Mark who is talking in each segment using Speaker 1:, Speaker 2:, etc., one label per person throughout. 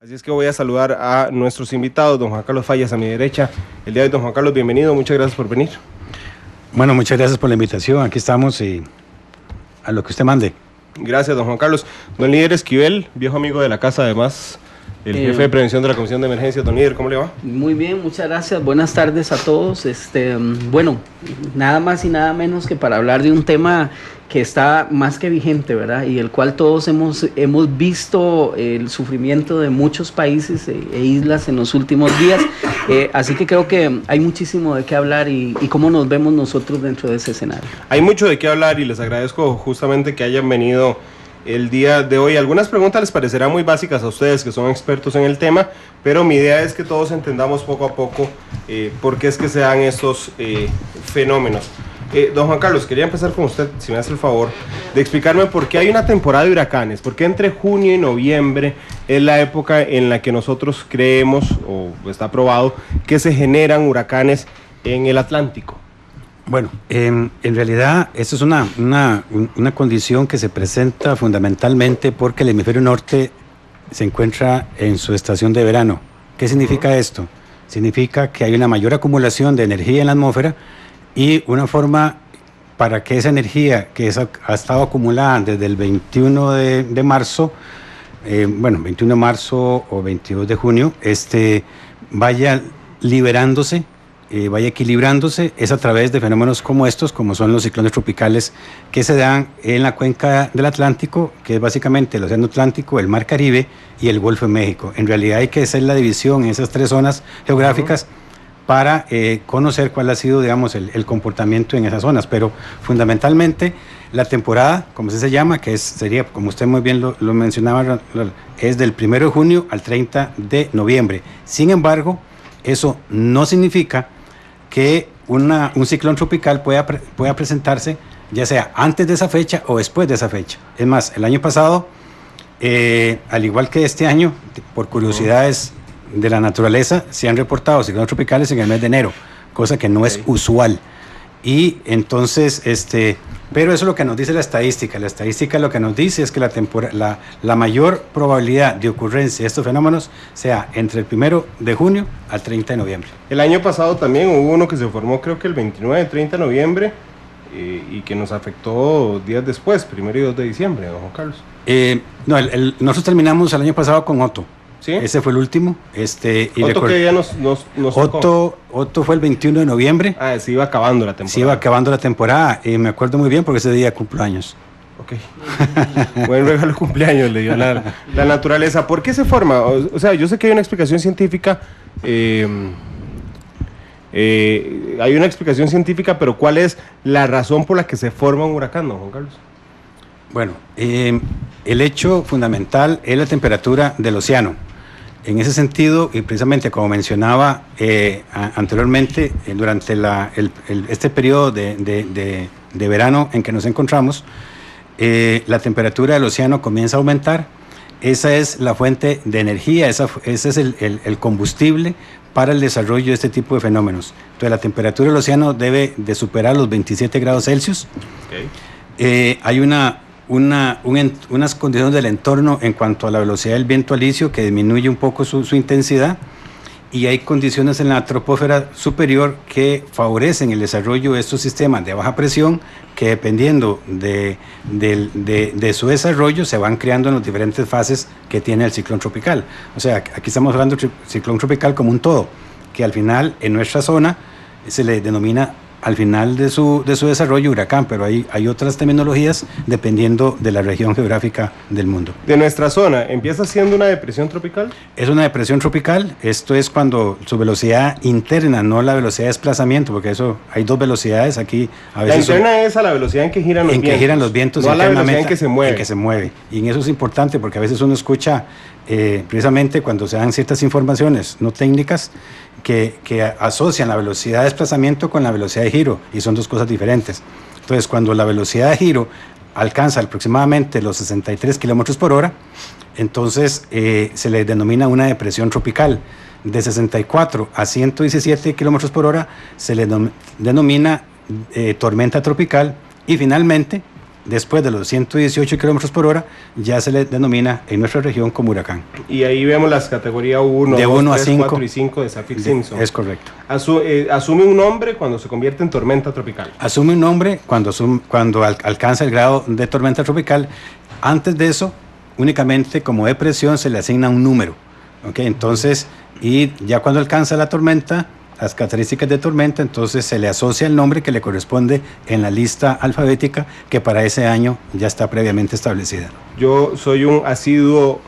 Speaker 1: Así es que voy a saludar a nuestros invitados, don Juan Carlos Fallas a mi derecha. El día de hoy, don Juan Carlos, bienvenido, muchas gracias por venir.
Speaker 2: Bueno, muchas gracias por la invitación, aquí estamos y a lo que usted mande.
Speaker 1: Gracias, don Juan Carlos. Don Líder Esquivel, viejo amigo de la casa, además, el jefe de prevención de la Comisión de Emergencias. Don Líder, ¿cómo le va?
Speaker 3: Muy bien, muchas gracias. Buenas tardes a todos. Bueno, nada más y nada menos que para hablar de un tema que está más que vigente, ¿verdad? Y el cual todos hemos visto el sufrimiento de muchos países e islas en los últimos días. Así que creo que hay muchísimo de qué hablar y cómo nos vemos nosotros dentro de ese escenario.
Speaker 1: Hay mucho de qué hablar y les agradezco justamente que hayan venido el día de hoy. Algunas preguntas les parecerán muy básicas a ustedes que son expertos en el tema, pero mi idea es que todos entendamos poco a poco por qué es que se dan estos fenómenos. Don Juan Carlos, quería empezar con usted, si me hace el favor, de explicarme por qué hay una temporada de huracanes, por qué entre junio y noviembre es la época en la que nosotros creemos, o está probado, que se generan huracanes en el Atlántico.
Speaker 2: Bueno, en realidad esto es una condición que se presenta fundamentalmente porque el hemisferio norte se encuentra en su estación de verano. ¿Qué significa esto? Significa que hay una mayor acumulación de energía en la atmósfera y una forma para que esa energía que ha estado acumulada desde el 21 de marzo, 21 de marzo o 22 de junio, vaya liberándose, vaya equilibrándose, es a través de fenómenos como estos, como son los ciclones tropicales que se dan en la cuenca del Atlántico, que es básicamente el Océano Atlántico, el Mar Caribe y el Golfo de México. En realidad hay que hacer la división en esas tres zonas geográficas para conocer cuál ha sido, digamos, el comportamiento en esas zonas, pero fundamentalmente la temporada, como se llama, que sería, como usted muy bien lo mencionaba, es del 1 de junio al 30 de noviembre. Sin embargo, eso no significa que un ciclón tropical pueda presentarse ya sea antes de esa fecha o después de esa fecha. Es más, el año pasado, al igual que este año, por curiosidades de la naturaleza, se han reportado ciclones tropicales en el mes de enero, cosa que no es usual. Y entonces, pero eso es lo que nos dice la estadística. La estadística lo que nos dice es que la mayor probabilidad de ocurrencia de estos fenómenos sea entre el 1 de junio al 30 de noviembre.
Speaker 1: El año pasado también hubo uno que se formó, creo que el 29 30 de noviembre, y que nos afectó días después, 1 y 2 de diciembre, don Juan Carlos.
Speaker 2: Nosotros terminamos el año pasado con Otto.
Speaker 1: ¿Sí?
Speaker 2: Ese fue el último.
Speaker 1: ¿Otto qué día nos tocó?
Speaker 2: Otto fue el 21 de noviembre.
Speaker 1: Ah, se iba acabando la temporada.
Speaker 2: Se iba acabando la temporada y me acuerdo muy bien porque ese día cumplo años.
Speaker 1: Ok. Buen regalo de cumpleaños le dio la naturaleza. ¿Por qué se forma? O sea, yo sé que hay una explicación científica. Hay una explicación científica, pero ¿cuál es la razón por la que se forma un huracán, don Juan Carlos?
Speaker 2: Bueno, el hecho fundamental es la temperatura del océano. En ese sentido, y precisamente como mencionaba anteriormente, durante este periodo de verano en que nos encontramos, la temperatura del océano comienza a aumentar. Esa es la fuente de energía, ese es el combustible para el desarrollo de este tipo de fenómenos. Entonces, la temperatura del océano debe de superar los 27 grados Celsius. Okay. Hay unas condiciones del entorno en cuanto a la velocidad del viento alisio que disminuye un poco su intensidad, y hay condiciones en la troposfera superior que favorecen el desarrollo de estos sistemas de baja presión que, dependiendo de su desarrollo, se van creando en las diferentes fases que tiene el ciclón tropical. O sea, aquí estamos hablando de ciclón tropical como un todo, que al final en nuestra zona se le denomina al final de su desarrollo huracán, pero hay otras terminologías dependiendo de la región geográfica del mundo.
Speaker 1: De nuestra zona, ¿empieza siendo una depresión tropical?
Speaker 2: Es una depresión tropical. Esto es cuando su velocidad interna, no la velocidad de desplazamiento, porque eso hay dos velocidades aquí. A veces
Speaker 1: la interna es a la velocidad en que giran los vientos.
Speaker 2: En que giran los vientos,
Speaker 1: no a la velocidad en que se mueve.
Speaker 2: En que se mueve. Y en eso es importante, porque a veces uno escucha, precisamente cuando se dan ciertas informaciones no técnicas, que asocian la velocidad de desplazamiento con la velocidad de giro, y son dos cosas diferentes. Entonces, cuando la velocidad de giro alcanza aproximadamente los 63 kilómetros por hora, entonces se le denomina una depresión tropical. De 64 a 117 kilómetros por hora se le denomina tormenta tropical, y finalmente después de los 118 kilómetros por hora, ya se le denomina en nuestra región como huracán.
Speaker 1: Y ahí vemos las categorías 1,
Speaker 2: de
Speaker 1: 2,
Speaker 2: 1 a
Speaker 1: 3,
Speaker 2: 5,
Speaker 1: 4 y 5 de Saffir-Simpson.
Speaker 2: Es correcto.
Speaker 1: Asume un nombre cuando se convierte en tormenta tropical.
Speaker 2: Asume un nombre cuando alcanza el grado de tormenta tropical. Antes de eso, únicamente como depresión se le asigna un número. ¿Okay? Entonces, y ya cuando alcanza la tormenta, las características de tormenta, entonces se le asocia el nombre que le corresponde en la lista alfabética que para ese año ya está previamente establecida.
Speaker 1: Yo soy un asiduo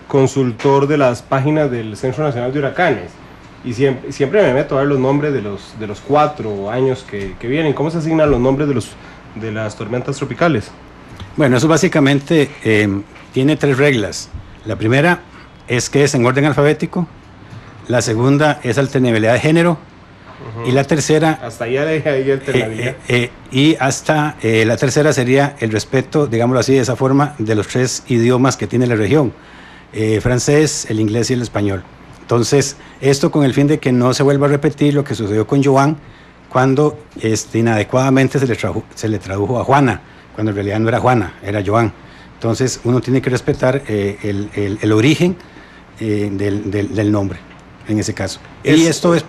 Speaker 1: consultor de las páginas del Centro Nacional de Huracanes y siempre me meto a ver los nombres de los 4 años que vienen. ¿Cómo se asignan los nombres de las tormentas tropicales?
Speaker 2: Bueno, eso básicamente tiene 3 reglas. La primera es que es en orden alfabético. La segunda es alternabilidad de género. Y la tercera...
Speaker 1: Hasta allá hay alternabilidad.
Speaker 2: La tercera sería el respeto, digámoslo así, de esa forma, de los 3 idiomas que tiene la región. Francés, el inglés y el español. Entonces, esto con el fin de que no se vuelva a repetir lo que sucedió con Joan, cuando inadecuadamente se le tradujo a Juana, cuando en realidad no era Juana, era Joan. Entonces, uno tiene que respetar el origen del nombre. En ese caso. Y esto es,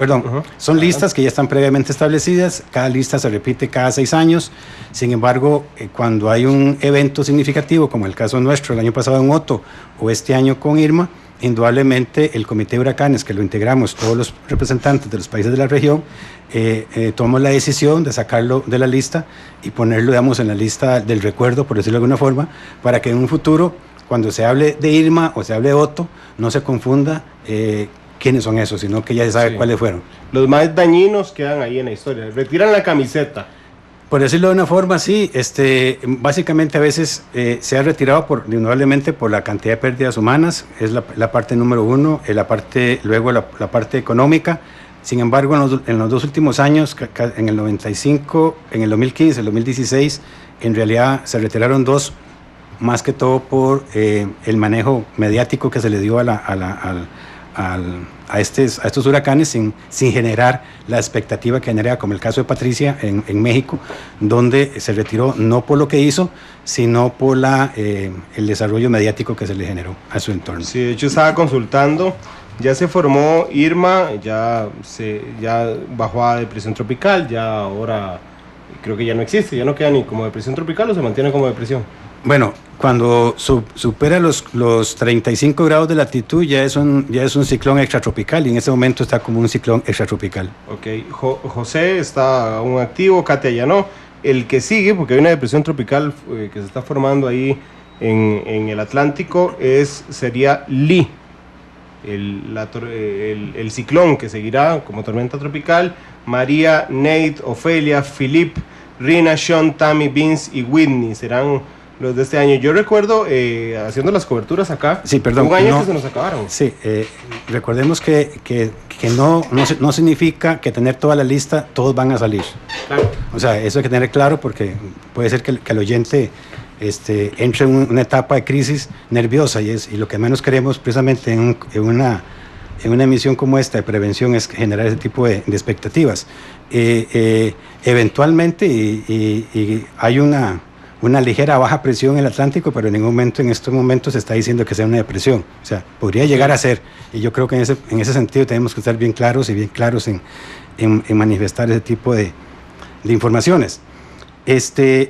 Speaker 2: son listas que ya están previamente establecidas, cada lista se repite cada 6 años, sin embargo, cuando hay un evento significativo, como el caso nuestro, el año pasado en Otto, o este año con Irma, indudablemente el Comité de Huracanes, que lo integramos todos los representantes de los países de la región, tomamos la decisión de sacarlo de la lista y ponerlo, digamos, en la lista del recuerdo, por decirlo de alguna forma, para que en un futuro, cuando se hable de Irma o se hable de Otto, no se confunda quiénes son esos, sino que ya se sabe cuáles fueron.
Speaker 1: Los más dañinos quedan ahí en la historia, retiran la camiseta.
Speaker 2: Por decirlo de una forma, sí, básicamente a veces se ha retirado indudablemente por la cantidad de pérdidas humanas, es la parte número 1, luego la parte económica. Sin embargo, en los 2 últimos años, en el 95, en el 2015, el 2016, en realidad se retiraron 2, más que todo por el manejo mediático que se le dio a estos huracanes sin generar la expectativa que genera, como el caso de Patricia en México, donde se retiró no por lo que hizo, sino por el desarrollo mediático que se le generó a su entorno.
Speaker 1: Sí, de hecho estaba consultando, ya se formó Irma, ya bajó a depresión tropical, ya ahora creo que ya no existe, ya no queda ni como depresión tropical o se mantiene como depresión.
Speaker 2: Bueno, cuando supera los 35 grados de latitud ya es un ciclón extratropical y en este momento está como un ciclón extratropical.
Speaker 1: Ok, José está aún activo, Katia ya no. El que sigue, porque hay una depresión tropical que se está formando ahí en el Atlántico, sería Lee, el ciclón que seguirá como tormenta tropical. María, Nate, Ofelia, Philip, Rina, Sean, Tammy, Vince y Whitney serán los de este año. Yo recuerdo haciendo las coberturas acá,
Speaker 2: sí, perdón,
Speaker 1: un año que se nos acabaron.
Speaker 2: Sí, recordemos que no significa que tener toda la lista, todos van a salir.
Speaker 1: Claro. O
Speaker 2: sea, eso hay que tener claro porque puede ser que el oyente entre en una etapa de crisis nerviosa y lo que menos queremos precisamente en una emisión como esta de prevención es generar ese tipo de expectativas. Eventualmente y hay una ligera baja presión en el Atlántico, pero en ningún momento en estos momentos se está diciendo que sea una depresión. O sea, podría llegar a ser, y yo creo que en ese sentido tenemos que estar bien claros en manifestar ese tipo de informaciones.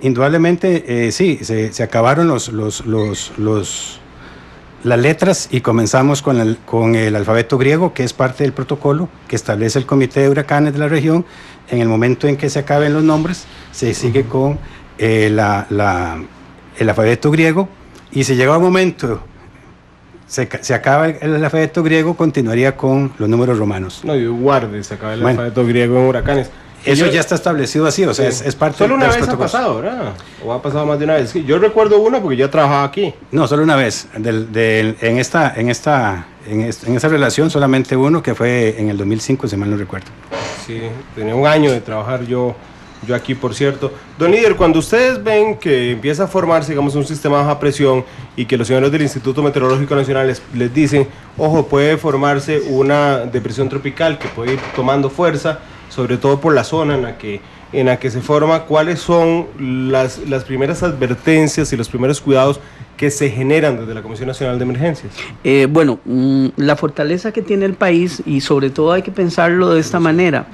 Speaker 2: Indudablemente, sí, se acabaron las letras y comenzamos con el alfabeto griego, que es parte del protocolo que establece el Comité de Huracanes de la región. En el momento en que se acaben los nombres, se sigue con el alfabeto griego, y si llega un momento se acaba el alfabeto griego, continuaría con los números romanos.
Speaker 1: No, yo guarde, se acaba el alfabeto griego en huracanes.
Speaker 2: Eso ya está establecido así, o sea, es parte
Speaker 1: de los protocolos. Solo una vez ha pasado, ¿verdad? ¿O ha pasado más de una vez? Yo recuerdo una porque yo trabajaba aquí.
Speaker 2: No, solo una vez. En esa relación solamente uno, que fue en el 2005, si mal no recuerdo.
Speaker 1: Sí, tenía un año de trabajar yo aquí, por cierto. Don líder, cuando ustedes ven que empieza a formarse, digamos, un sistema de baja presión y que los señores del Instituto Meteorológico Nacional les dicen, ojo, puede formarse una depresión tropical que puede ir tomando fuerza, sobre todo por la zona en la que se forma, ¿cuáles son las primeras advertencias y los primeros cuidados que se generan desde la Comisión Nacional de Emergencias?
Speaker 3: La fortaleza que tiene el país, y sobre todo hay que pensarlo de esta manera,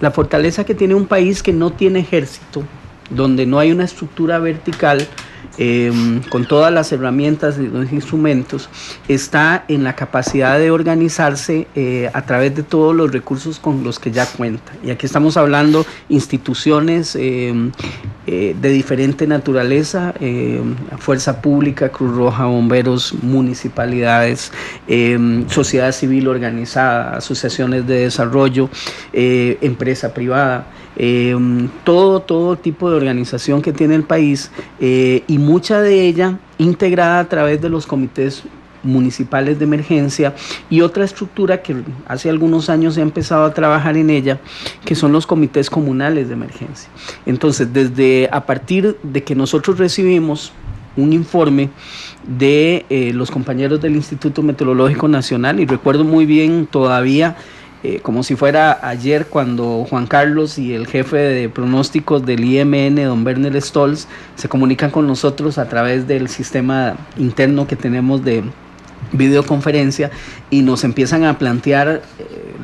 Speaker 3: la fortaleza que tiene un país que no tiene ejército, donde no hay una estructura vertical, con todas las herramientas y los instrumentos, está en la capacidad de organizarse a través de todos los recursos con los que ya cuenta. Y aquí estamos hablando instituciones de diferente naturaleza, Fuerza Pública, Cruz Roja, bomberos, municipalidades, sociedad civil organizada, asociaciones de desarrollo, empresa privada. Todo tipo de organización que tiene el país, y mucha de ella integrada a través de los comités municipales de emergencia, y otra estructura que hace algunos años se ha empezado a trabajar en ella, que son los comités comunales de emergencia. Entonces, a partir de que nosotros recibimos un informe de los compañeros del Instituto Meteorológico Nacional, y recuerdo muy bien todavía, como si fuera ayer, cuando Juan Carlos y el jefe de pronósticos del IMN, don Werner Stolz, se comunican con nosotros a través del sistema interno que tenemos de videoconferencia, y nos empiezan a plantear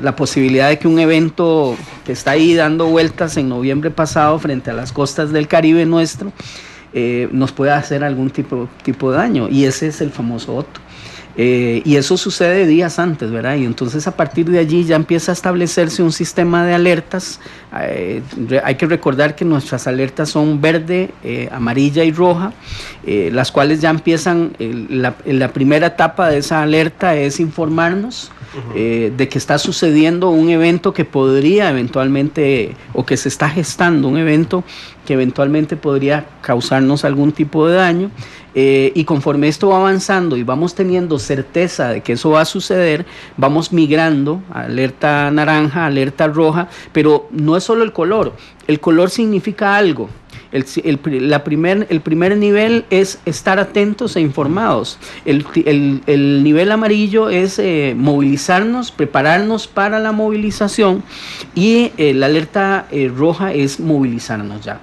Speaker 3: la posibilidad de que un evento que está ahí dando vueltas en noviembre pasado frente a las costas del Caribe nuestro, nos pueda hacer algún tipo de daño, y ese es el famoso Otto. Y eso sucede días antes, ¿verdad? Y entonces a partir de allí ya empieza a establecerse un sistema de alertas. Hay que recordar que nuestras alertas son verde, amarilla y roja, las cuales ya empiezan, la primera etapa de esa alerta es informarnos de que está sucediendo un evento que podría eventualmente, o que se está gestando un evento que eventualmente podría causarnos algún tipo de daño. Y conforme esto va avanzando y vamos teniendo certeza de que eso va a suceder, vamos migrando a alerta naranja, alerta roja, pero no es solo el color significa algo. El primer nivel es estar atentos e informados. El nivel amarillo es movilizarnos, prepararnos para la movilización, y la alerta roja es movilizarnos ya.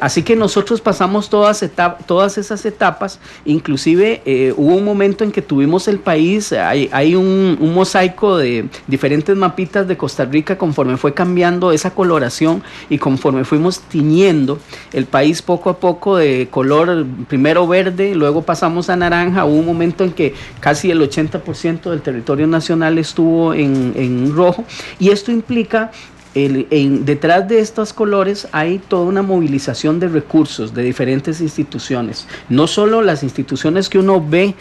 Speaker 3: Así que nosotros pasamos todas esas etapas. Inclusive hubo un momento en que tuvimos el país, hay un mosaico de diferentes mapitas de Costa Rica conforme fue cambiando esa coloración y conforme fuimos tiñendo el país poco a poco de color, primero verde, luego pasamos a naranja. Hubo un momento en que casi el 80% del territorio nacional estuvo en rojo, y esto implica detrás de estos colores hay toda una movilización de recursos de diferentes instituciones, no solo las instituciones que uno ve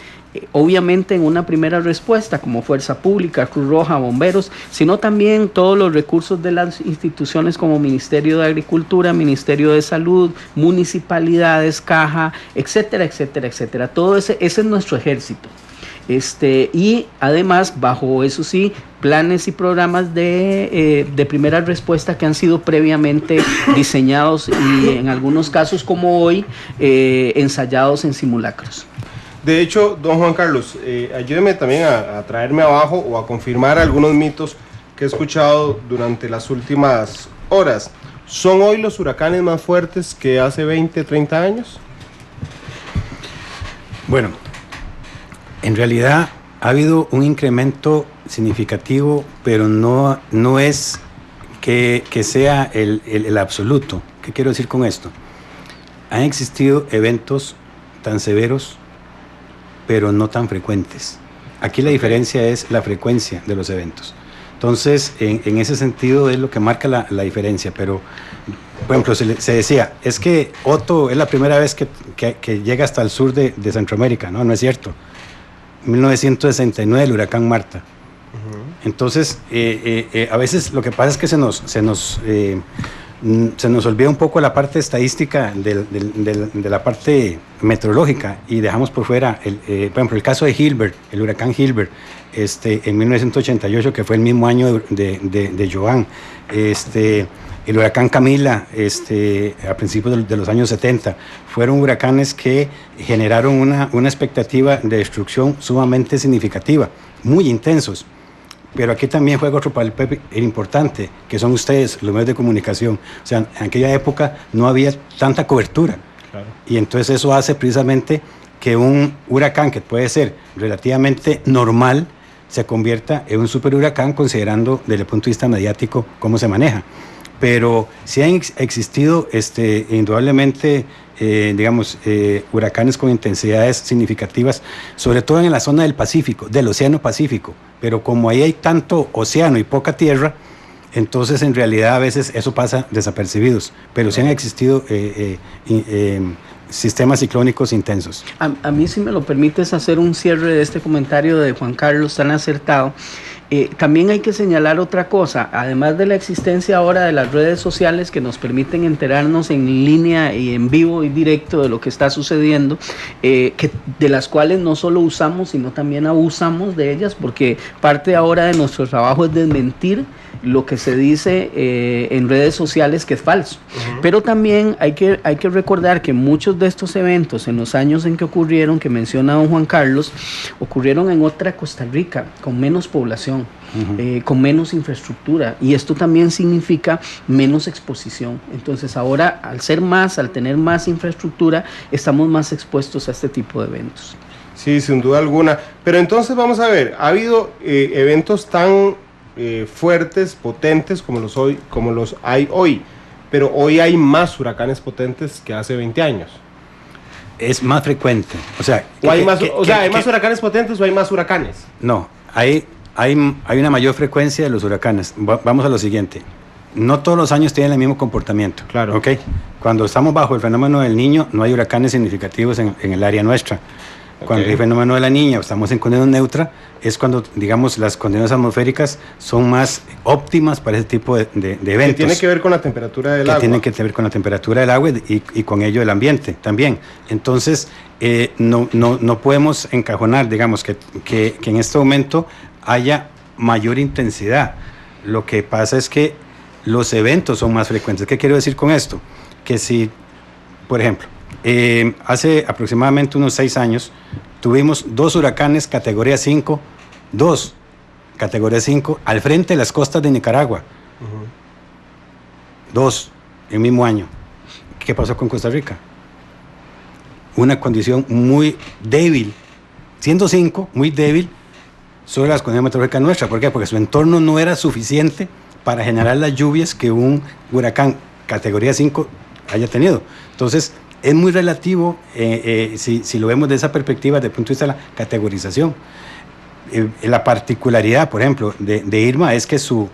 Speaker 3: obviamente en una primera respuesta como Fuerza Pública, Cruz Roja, bomberos, sino también todos los recursos de las instituciones como Ministerio de Agricultura, Ministerio de Salud, municipalidades, Caja, etcétera, etcétera, etcétera. Todo ese es nuestro ejército. Y además, bajo eso sí, planes y programas de primera respuesta que han sido previamente diseñados y en algunos casos, como hoy, ensayados en simulacros.
Speaker 1: De hecho, don Juan Carlos, ayúdeme también a traerme abajo o a confirmar algunos mitos que he escuchado durante las últimas horas. ¿Son hoy los huracanes más fuertes que hace 20, 30 años?
Speaker 2: Bueno, en realidad ha habido un incremento significativo, pero no es que sea el absoluto. ¿Qué quiero decir con esto? Han existido eventos tan severos, pero no tan frecuentes. Aquí la diferencia es la frecuencia de los eventos. Entonces, en ese sentido es lo que marca la diferencia. Pero, por ejemplo, se decía, es que Otto es la primera vez que llega hasta el sur de Centroamérica. No es cierto. 1969, el huracán Marta. Entonces, a veces lo que pasa es que se nos olvida un poco la parte estadística de la parte meteorológica, y dejamos por fuera, por ejemplo, el caso de Hilbert, el huracán Hilbert, en 1988, que fue el mismo año de Joan. El huracán Camila, a principios de los años 70, fueron huracanes que generaron una expectativa de destrucción sumamente significativa, muy intensos. Pero aquí también juega otro papel importante, que son ustedes, los medios de comunicación. O sea, en aquella época no había tanta cobertura. Claro. Y entonces eso hace precisamente que un huracán que puede ser relativamente normal se convierta en un superhuracán, considerando desde el punto de vista mediático cómo se maneja. Pero sí han existido indudablemente, huracanes con intensidades significativas, sobre todo en la zona del Pacífico, del Océano Pacífico. Pero como ahí hay tanto océano y poca tierra, entonces en realidad a veces eso pasa desapercibidos. Pero sí han existido sistemas ciclónicos intensos.
Speaker 3: A mí, si me lo permites, hacer un cierre de este comentario de Juan Carlos tan acertado. También hay que señalar otra cosa, además de la existencia ahora de las redes sociales que nos permiten enterarnos en línea y en vivo y directo de lo que está sucediendo, de las cuales no solo usamos, sino también abusamos de ellas, porque parte ahora de nuestro trabajo es desmentir lo que se dice en redes sociales que es falso. Pero también hay que recordar que muchos de estos eventos en los años en que ocurrieron, que menciona don Juan Carlos, ocurrieron en otra Costa Rica, con menos población, con menos infraestructura, y esto también significa menos exposición. Entonces ahora, al tener más infraestructura, estamos más expuestos a este tipo de eventos.
Speaker 1: Sí, sin duda alguna. Pero entonces vamos a ver, ha habido eventos tan fuertes, potentes como los hay hoy, pero hoy hay más huracanes potentes que hace 20 años.
Speaker 2: Es más frecuente,
Speaker 1: ¿hay más huracanes potentes o hay más huracanes?
Speaker 2: No, hay una mayor frecuencia de los huracanes. Vamos a lo siguiente. No todos los años tienen el mismo comportamiento.
Speaker 1: Claro.
Speaker 2: ¿Okay? Cuando estamos bajo el fenómeno del Niño, no hay huracanes significativos en el área nuestra. Cuando hay el fenómeno de la Niña, estamos en condición neutra, es cuando, digamos, las condiciones atmosféricas son más óptimas para ese tipo de eventos.
Speaker 1: Que tiene que ver con la temperatura del agua.
Speaker 2: Tiene que ver con la temperatura del agua y con ello el ambiente también. Entonces, no podemos encajonar, digamos, que en este momento haya mayor intensidad. Lo que pasa es que los eventos son más frecuentes. ¿Qué quiero decir con esto? Que si, por ejemplo, hace aproximadamente unos 6 años tuvimos 2 huracanes categoría 5, categoría 5 al frente de las costas de Nicaragua. 2 en el mismo año. ¿Qué pasó con Costa Rica? Una condición muy débil, siendo 5, muy débil sobre las condiciones meteorológicas nuestras. ¿Por qué? Porque su entorno no era suficiente para generar las lluvias que un huracán categoría 5 haya tenido. Entonces, es muy relativo si lo vemos de esa perspectiva, desde el punto de vista de la categorización. La particularidad, por ejemplo, de Irma es que su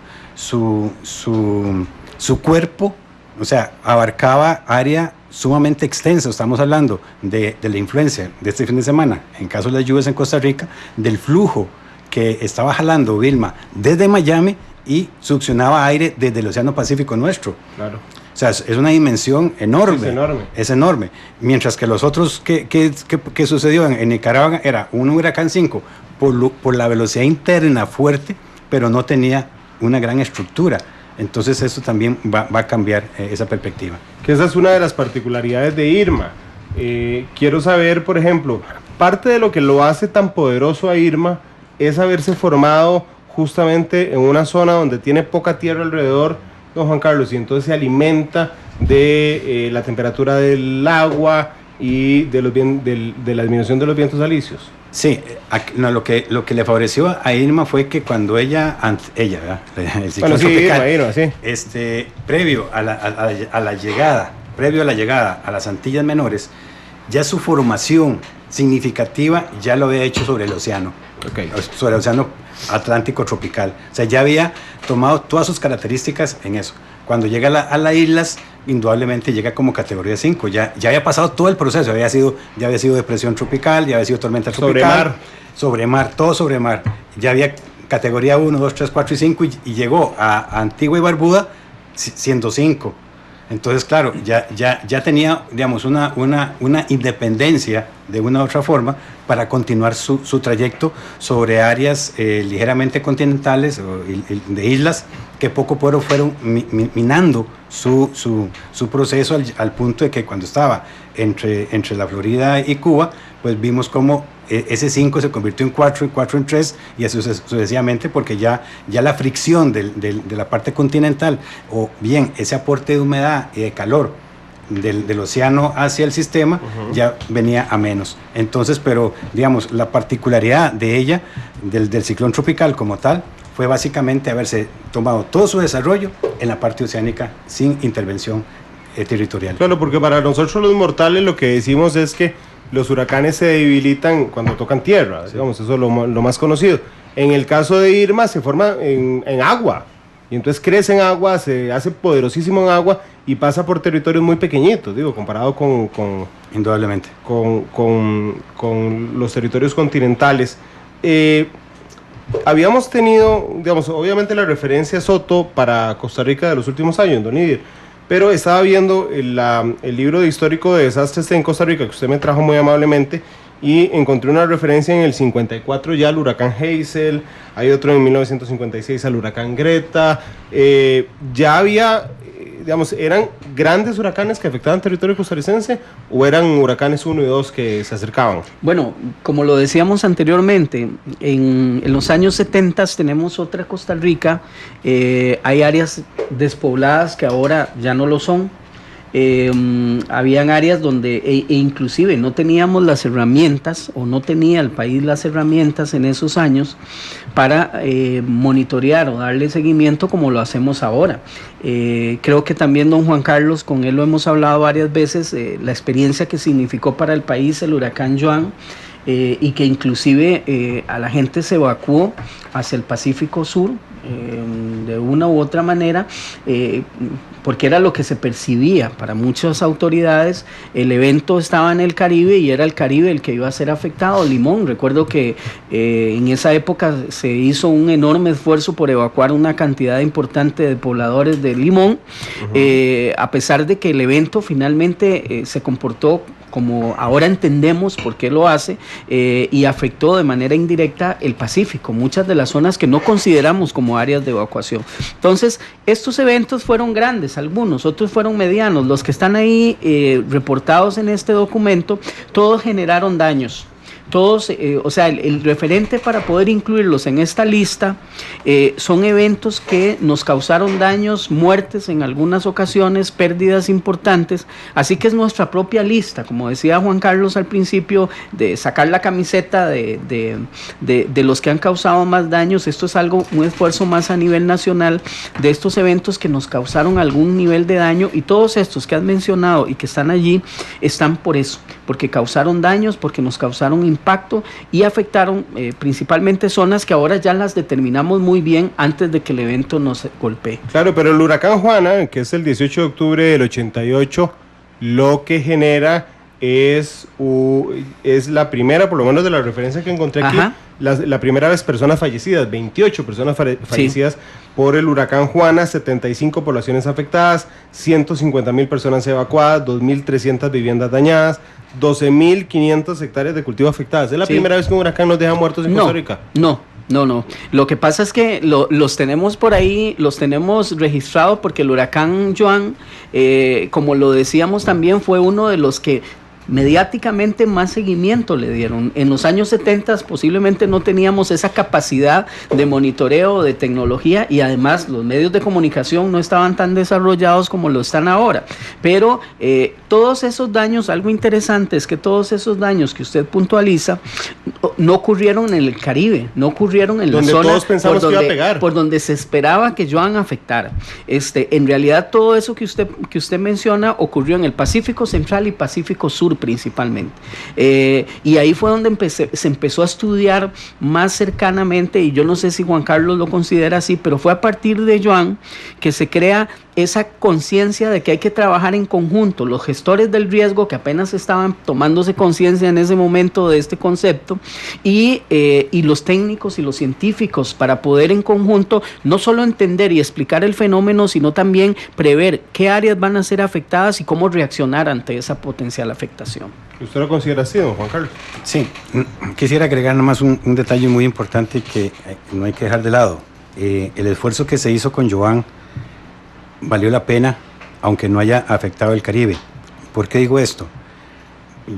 Speaker 2: cuerpo, o sea, abarcaba área sumamente extensa. Estamos hablando de la influencia de este fin de semana, en caso de las lluvias en Costa Rica, del flujo que estaba jalando Vilma desde Miami y succionaba aire desde el Océano Pacífico nuestro. Claro. O sea, es una dimensión enorme. Es enorme. Mientras que los otros que sucedió en Nicaragua era un huracán 5 por la velocidad interna fuerte, pero no tenía una gran estructura. Entonces eso también va a cambiar esa perspectiva.
Speaker 1: Que esa es una de las particularidades de Irma. Quiero saber, por ejemplo, parte de lo que lo hace tan poderoso a Irma es haberse formado justamente en una zona donde tiene poca tierra alrededor, don Juan Carlos, y entonces se alimenta de la temperatura del agua y de la disminución de los vientos alisios.
Speaker 2: Sí, lo que le favoreció a Irma fue que cuando ella, ¿verdad? El ciclón tropical,
Speaker 1: Irma, sí.
Speaker 2: Previo a la llegada a las Antillas Menores, ya su formación significativa ya lo había hecho sobre el océano, sobre el océano Atlántico tropical. O sea, ya había tomado todas sus características en eso. Cuando llega a las islas, indudablemente llega como categoría 5. Ya había pasado todo el proceso. Ya había sido depresión tropical, ya había sido tormenta tropical. Sobre mar, todo sobre mar. Ya había categoría 1, 2, 3, 4 y 5 y llegó a Antigua y Barbuda siendo 5. Entonces, claro, ya tenía, digamos, una independencia de una u otra forma para continuar su trayecto sobre áreas ligeramente continentales o de islas que poco a poco fueron minando su proceso al punto de que cuando estaba entre la Florida y Cuba, pues vimos cómo ese 5 se convirtió en 4 y 4 en 3 y así sucesivamente, porque ya la fricción de la parte continental, o bien ese aporte de humedad y de calor del océano hacia el sistema, ya venía a menos. Entonces, pero digamos, la particularidad de ella, del ciclón tropical como tal, fue básicamente haberse tomado todo su desarrollo en la parte oceánica sin intervención territorial.
Speaker 1: Claro, porque para nosotros los mortales lo que decimos es que los huracanes se debilitan cuando tocan tierra, digamos, eso es lo más conocido. En el caso de Irma se forma en agua, y entonces crece en agua, se hace poderosísimo en agua y pasa por territorios muy pequeñitos, digo, comparado
Speaker 2: indudablemente
Speaker 1: con los territorios continentales. Habíamos tenido, digamos, obviamente la referencia Soto para Costa Rica de los últimos años, don Idir, pero estaba viendo el libro de histórico de desastres en Costa Rica que usted me trajo muy amablemente y encontré una referencia en el 54 ya al huracán Hazel, hay otro en 1956 al huracán Greta, ya había, digamos, ¿eran grandes huracanes que afectaban territorio costarricense o eran huracanes 1 y 2 que se acercaban?
Speaker 3: Bueno, como lo decíamos anteriormente, en los años 70 tenemos otra Costa Rica, hay áreas despobladas que ahora ya no lo son. Habían áreas donde e inclusive no teníamos las herramientas, o no tenía el país las herramientas en esos años para monitorear o darle seguimiento como lo hacemos ahora. Creo que también don Juan Carlos, con él lo hemos hablado varias veces, la experiencia que significó para el país el huracán Joan, y que inclusive a la gente se evacuó hacia el Pacífico Sur de una u otra manera, porque era lo que se percibía para muchas autoridades. El evento estaba en el Caribe y era el Caribe el que iba a ser afectado. Limón, recuerdo que en esa época se hizo un enorme esfuerzo por evacuar una cantidad importante de pobladores de Limón, a pesar de que el evento finalmente se comportó como ahora entendemos por qué lo hace, y afectó de manera indirecta el Pacífico, muchas de las zonas que no consideramos como áreas de evacuación. Entonces, estos eventos fueron grandes, algunos, otros fueron medianos. Los que están ahí reportados en este documento, todos generaron daños. Todos, o sea, el referente para poder incluirlos en esta lista son eventos que nos causaron daños, muertes en algunas ocasiones, pérdidas importantes, así que es nuestra propia lista, como decía Juan Carlos al principio, de sacar la camiseta de los que han causado más daños. Esto es un esfuerzo más a nivel nacional de estos eventos que nos causaron algún nivel de daño, y todos estos que has mencionado y que están allí, están por eso, porque causaron daños, porque nos causaron impacto y afectaron principalmente zonas que ahora ya las determinamos muy bien antes de que el evento nos golpee.
Speaker 1: Claro, pero el huracán Juana, que es el 18 de octubre del 88, lo que genera es la primera, por lo menos de la referencia que encontré aquí, la primera vez personas fallecidas, 28 personas fallecidas por el huracán Juana, 75 poblaciones afectadas, 150,000 personas evacuadas, 2.300 viviendas dañadas, 12.500 hectáreas de cultivo afectadas. ¿Es la primera vez que un huracán nos deja muertos en Costa Rica?
Speaker 3: No. Lo que pasa es que los tenemos por ahí, los tenemos registrados porque el huracán Joan, como lo decíamos también, fue uno de los que mediáticamente más seguimiento le dieron. En los años 70 posiblemente no teníamos esa capacidad de monitoreo, de tecnología, y además los medios de comunicación no estaban tan desarrollados como lo están ahora. Pero todos esos daños, algo interesante es que todos esos daños que usted puntualiza no ocurrieron en el Caribe, no ocurrieron en la zona
Speaker 1: todos pensamos que iba a pegar,
Speaker 3: por donde se esperaba que Joan afectara. En realidad todo eso que usted menciona ocurrió en el Pacífico Central y Pacífico Sur principalmente, y ahí fue donde se empezó a estudiar más cercanamente, y yo no sé si Juan Carlos lo considera así, pero fue a partir de Joan que se crea esa conciencia de que hay que trabajar en conjunto, los gestores del riesgo que apenas estaban tomándose conciencia en ese momento de este concepto, y los técnicos y los científicos, para poder en conjunto no solo entender y explicar el fenómeno, sino también prever qué áreas van a ser afectadas y cómo reaccionar ante esa potencial afectación.
Speaker 1: ¿Usted lo considera así, don Juan Carlos?
Speaker 2: Sí, quisiera agregar nomás un detalle muy importante que no hay que dejar de lado. El esfuerzo que se hizo con Joan valió la pena, aunque no haya afectado el Caribe. ¿Por qué digo esto?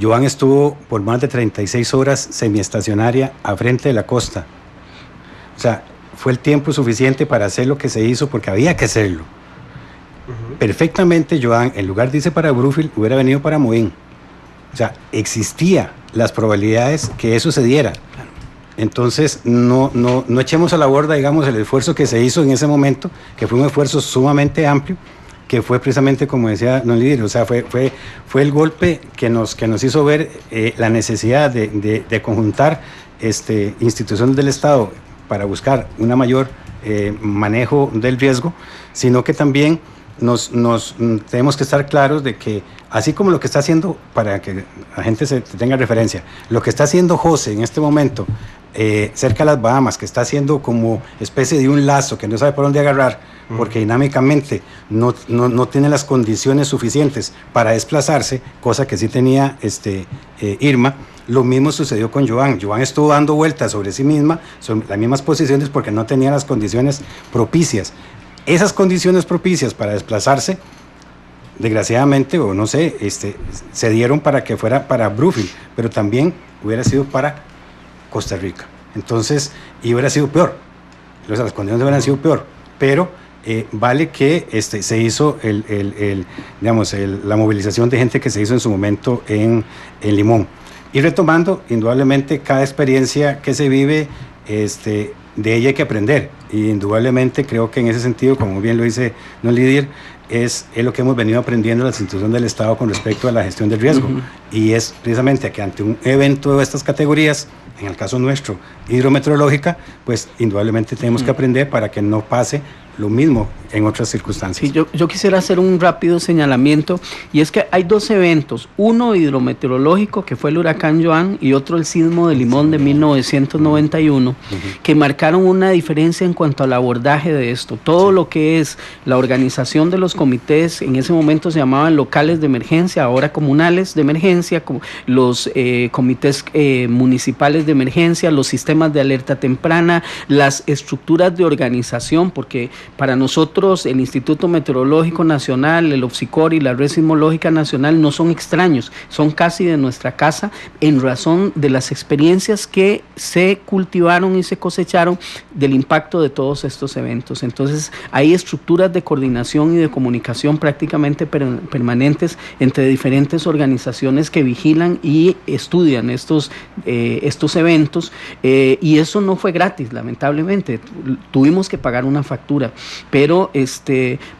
Speaker 2: Joan estuvo por más de 36 horas semiestacionaria a frente de la costa. O sea, fue el tiempo suficiente para hacer lo que se hizo porque había que hacerlo. Perfectamente Joan, en lugar de irse para Bluefield, hubiera venido para Moín. O sea, existía las probabilidades que eso se diera. Entonces, no echemos a la borda, digamos, el esfuerzo que se hizo en ese momento, que fue un esfuerzo sumamente amplio, que fue precisamente, como decía don Lidio, o sea, fue el golpe que nos hizo ver la necesidad de conjuntar instituciones del Estado para buscar una mayor manejo del riesgo, sino que también tenemos que estar claros de que, así como lo que está haciendo, para que la gente se tenga referencia, lo que está haciendo José en este momento, cerca de las Bahamas, que está haciendo como especie de un lazo que no sabe por dónde agarrar, porque dinámicamente no tiene las condiciones suficientes para desplazarse, cosa que sí tenía Irma. Lo mismo sucedió con Joan. Joan estuvo dando vueltas sobre sí misma, sobre las mismas posiciones, porque no tenía las condiciones propicias. Esas condiciones propicias para desplazarse, desgraciadamente, o no sé, se dieron para que fuera para Bluefield, pero también hubiera sido para Costa Rica. Entonces, y hubiera sido peor. O sea, las condiciones hubieran sido peor, pero vale que se hizo la movilización de gente que se hizo en su momento en Limón. Y retomando, indudablemente, cada experiencia que se vive, de ella hay que aprender. Y indudablemente creo que en ese sentido, como bien lo dice don Lidier, es lo que hemos venido aprendiendo en las instituciones del Estado con respecto a la gestión del riesgo. Y es precisamente que ante un evento de estas categorías, en el caso nuestro, hidrometeorológica, pues indudablemente tenemos que aprender para que no pase lo mismo en otras circunstancias.
Speaker 3: Sí, yo quisiera hacer un rápido señalamiento, y es que hay dos eventos, uno hidrometeorológico, que fue el huracán Joan, y otro el sismo de Limón de 1991, que marcaron una diferencia en cuanto al abordaje de esto. Todo lo que es la organización de los comités, en ese momento se llamaban locales de emergencia, ahora comunales de emergencia, los comités municipales de emergencia, los sistemas de alerta temprana, las estructuras de organización, porque para nosotros el Instituto Meteorológico Nacional, el OPSICOR y la Red Sismológica Nacional no son extraños, son casi de nuestra casa en razón de las experiencias que se cultivaron y se cosecharon del impacto de todos estos eventos. Entonces hay estructuras de coordinación y de comunicación prácticamente permanentes entre diferentes organizaciones que vigilan y estudian estos eventos, y eso no fue gratis, lamentablemente, tuvimos que pagar una factura, pero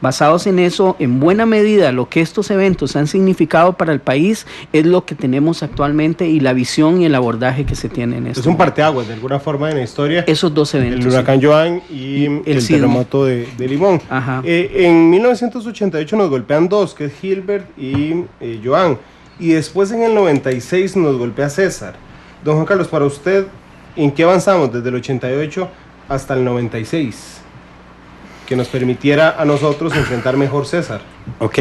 Speaker 3: basados en eso, en buena medida lo que estos eventos han significado para el país es lo que tenemos actualmente y la visión y el abordaje que se tiene en esto.
Speaker 1: Es un parteaguas de alguna forma en la historia.
Speaker 3: Esos dos eventos.
Speaker 1: El huracán Joan y el terremoto de Limón. En 1988 nos golpean dos, que es Gilbert y Joan, y después en el 96 nos golpea César. Don Juan Carlos, para usted, ¿en qué avanzamos desde el 88 hasta el 96? Que nos permitiera a nosotros enfrentar mejor César.
Speaker 2: Ok.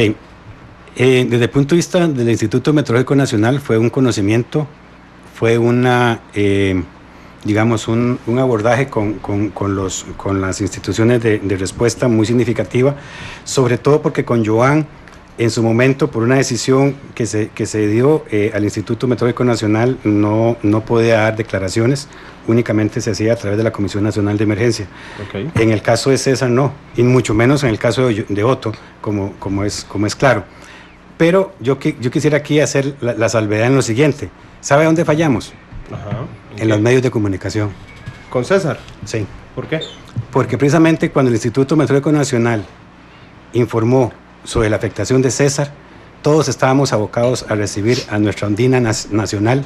Speaker 2: Desde el punto de vista del Instituto Meteorológico Nacional fue un conocimiento, fue una, digamos, un abordaje con las instituciones de respuesta muy significativa, sobre todo porque con Joan, en su momento, por una decisión que se dio al Instituto Meteorológico Nacional, no podía dar declaraciones, únicamente se hacía a través de la Comisión Nacional de Emergencia. Okay. En el caso de César no, y mucho menos en el caso de Otto, como es claro. Pero yo quisiera aquí hacer la salvedad en lo siguiente. ¿Sabe dónde fallamos? En los medios de comunicación.
Speaker 1: ¿Con César?
Speaker 2: Sí.
Speaker 1: ¿Por qué?
Speaker 2: Porque precisamente cuando el Instituto Meteorológico Nacional informó sobre la afectación de César, todos estábamos abocados a recibir a nuestra ondina nacional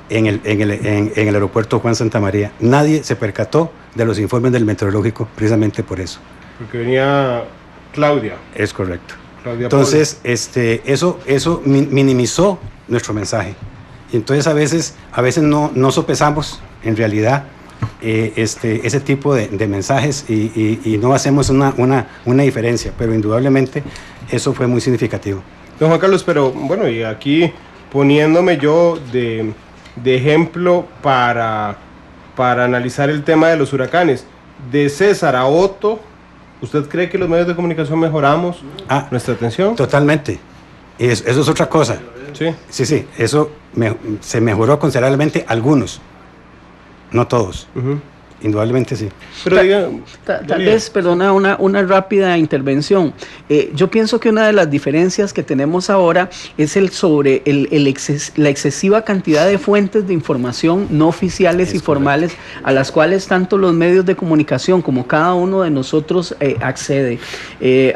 Speaker 2: en el aeropuerto Juan Santamaría. Nadie se percató de los informes del meteorológico precisamente por eso.
Speaker 1: Porque venía Claudia.
Speaker 2: Es correcto.
Speaker 1: Claudia.
Speaker 2: Entonces, eso minimizó nuestro mensaje. Y entonces a veces no sopesamos en realidad ese tipo de mensajes y no hacemos una diferencia, pero indudablemente eso fue muy significativo.
Speaker 1: Don Juan Carlos, pero bueno, y aquí poniéndome yo de ejemplo para analizar el tema de los huracanes, de César a Otto, ¿usted cree que los medios de comunicación mejoramos nuestra atención?
Speaker 2: Totalmente. Eso es otra cosa.
Speaker 1: Sí.
Speaker 2: Sí, eso se mejoró considerablemente, algunos, no todos. Indudablemente sí.
Speaker 1: Pero
Speaker 3: tal vez, perdona, una rápida intervención. Yo pienso que una de las diferencias que tenemos ahora es la excesiva cantidad de fuentes de información no oficiales y formales a las cuales tanto los medios de comunicación como cada uno de nosotros accede.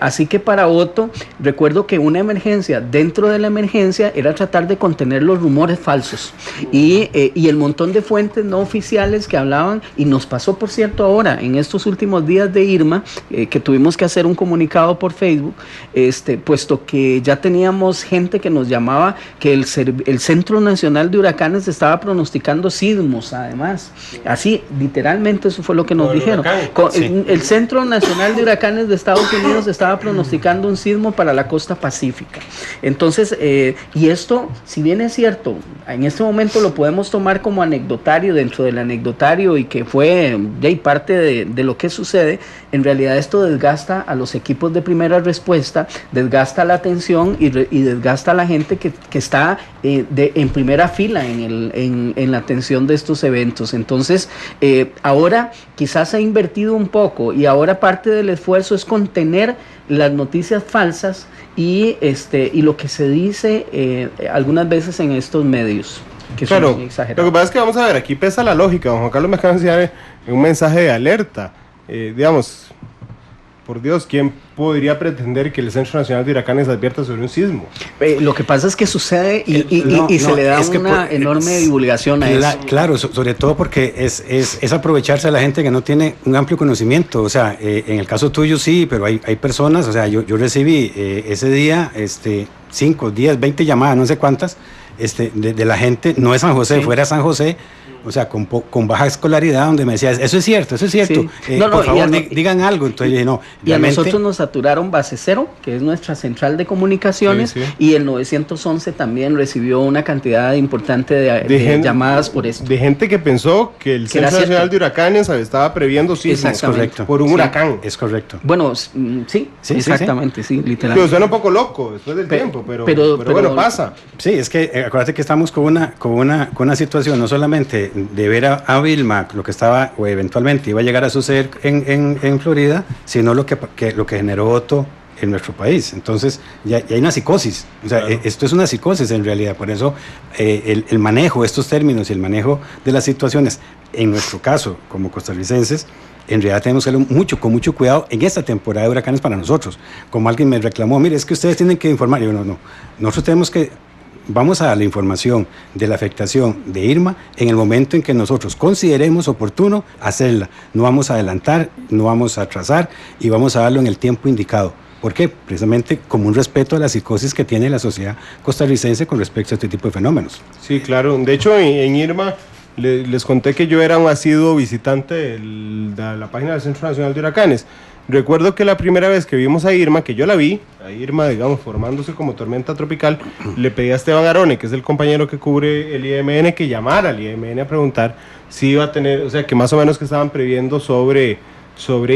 Speaker 3: Así que para Otto, recuerdo que una emergencia, dentro de la emergencia, era tratar de contener los rumores falsos y el montón de fuentes no oficiales que hablaban, y nos pasó, por cierto, ahora, en estos últimos días de Irma, que tuvimos que hacer un comunicado por Facebook, puesto que ya teníamos gente que nos llamaba que el Centro Nacional de Huracanes estaba pronosticando sismos, además. Así, literalmente, eso fue lo que nos dijeron. El Centro Nacional de Huracanes de Estados Unidos estaba pronosticando un sismo para la costa pacífica. Entonces, y esto, si bien es cierto, en este momento lo podemos tomar como anecdotario, dentro del anecdotario, y que fue parte de lo que sucede, en realidad esto desgasta a los equipos de primera respuesta, desgasta la atención y desgasta a la gente que está en primera fila en la atención de estos eventos. Entonces, ahora quizás se ha invertido un poco, y ahora parte del esfuerzo es contener las noticias falsas y lo que se dice algunas veces en estos medios.
Speaker 1: Claro, lo que pasa es que, vamos a ver, aquí pesa la lógica. Don Juan Carlos me acaba de enseñar un mensaje de alerta. Digamos, por Dios, ¿quién podría pretender que el Centro Nacional de Huracanes advierta sobre un sismo?
Speaker 3: Lo que pasa es que sucede y se le da una enorme divulgación a eso.
Speaker 2: Claro, sobre todo porque es aprovecharse de la gente que no tiene un amplio conocimiento. O sea, en el caso tuyo sí, pero hay personas, o sea, yo recibí ese día 5, 10, 20 llamadas, no sé cuántas, de la gente, no es San José, fuera San José, o sea, con baja escolaridad, donde me decía, eso es cierto. Sí. Por favor, digan algo. Entonces dije, no.
Speaker 3: Y a nosotros nos saturaron Base Cero, que es nuestra central de comunicaciones, y el 911 también recibió una cantidad importante de llamadas por esto.
Speaker 1: De gente que pensó que el Centro Nacional de Huracanes estaba previendo sismos por un huracán.
Speaker 2: Es correcto.
Speaker 3: Bueno, sí, exactamente, literalmente.
Speaker 1: Pero suena un poco loco después del tiempo, pero bueno, pasa.
Speaker 2: Sí, es que acuérdate que estamos con una situación, no solamente de ver a Vilma, lo que estaba o eventualmente iba a llegar a suceder en Florida, sino lo que generó Otto en nuestro país. Entonces ya hay una psicosis, o sea, claro. Esto es una psicosis en realidad. Por eso el manejo de estos términos y el manejo de las situaciones, en nuestro caso como costarricenses, en realidad tenemos que hacerlo con mucho cuidado en esta temporada de huracanes para nosotros. Como alguien me reclamó, mire, es que ustedes tienen que informar. Yo no, nosotros tenemos que vamos a dar la información de la afectación de Irma en el momento en que nosotros consideremos oportuno hacerla. No vamos a adelantar, no vamos a atrasar, y vamos a darlo en el tiempo indicado. ¿Por qué? Precisamente como un respeto a la psicosis que tiene la sociedad costarricense con respecto a este tipo de fenómenos.
Speaker 1: Sí, claro. De hecho, en Irma les conté que yo era un asiduo visitante de la página del Centro Nacional de Huracanes. Recuerdo que la primera vez que vimos a Irma, que yo la vi, a Irma, digamos, formándose como tormenta tropical, le pedí a Esteban Arone, que es el compañero que cubre el IMN, que llamara al IMN a preguntar si iba a tener, o sea, que más o menos que estaban previendo sobre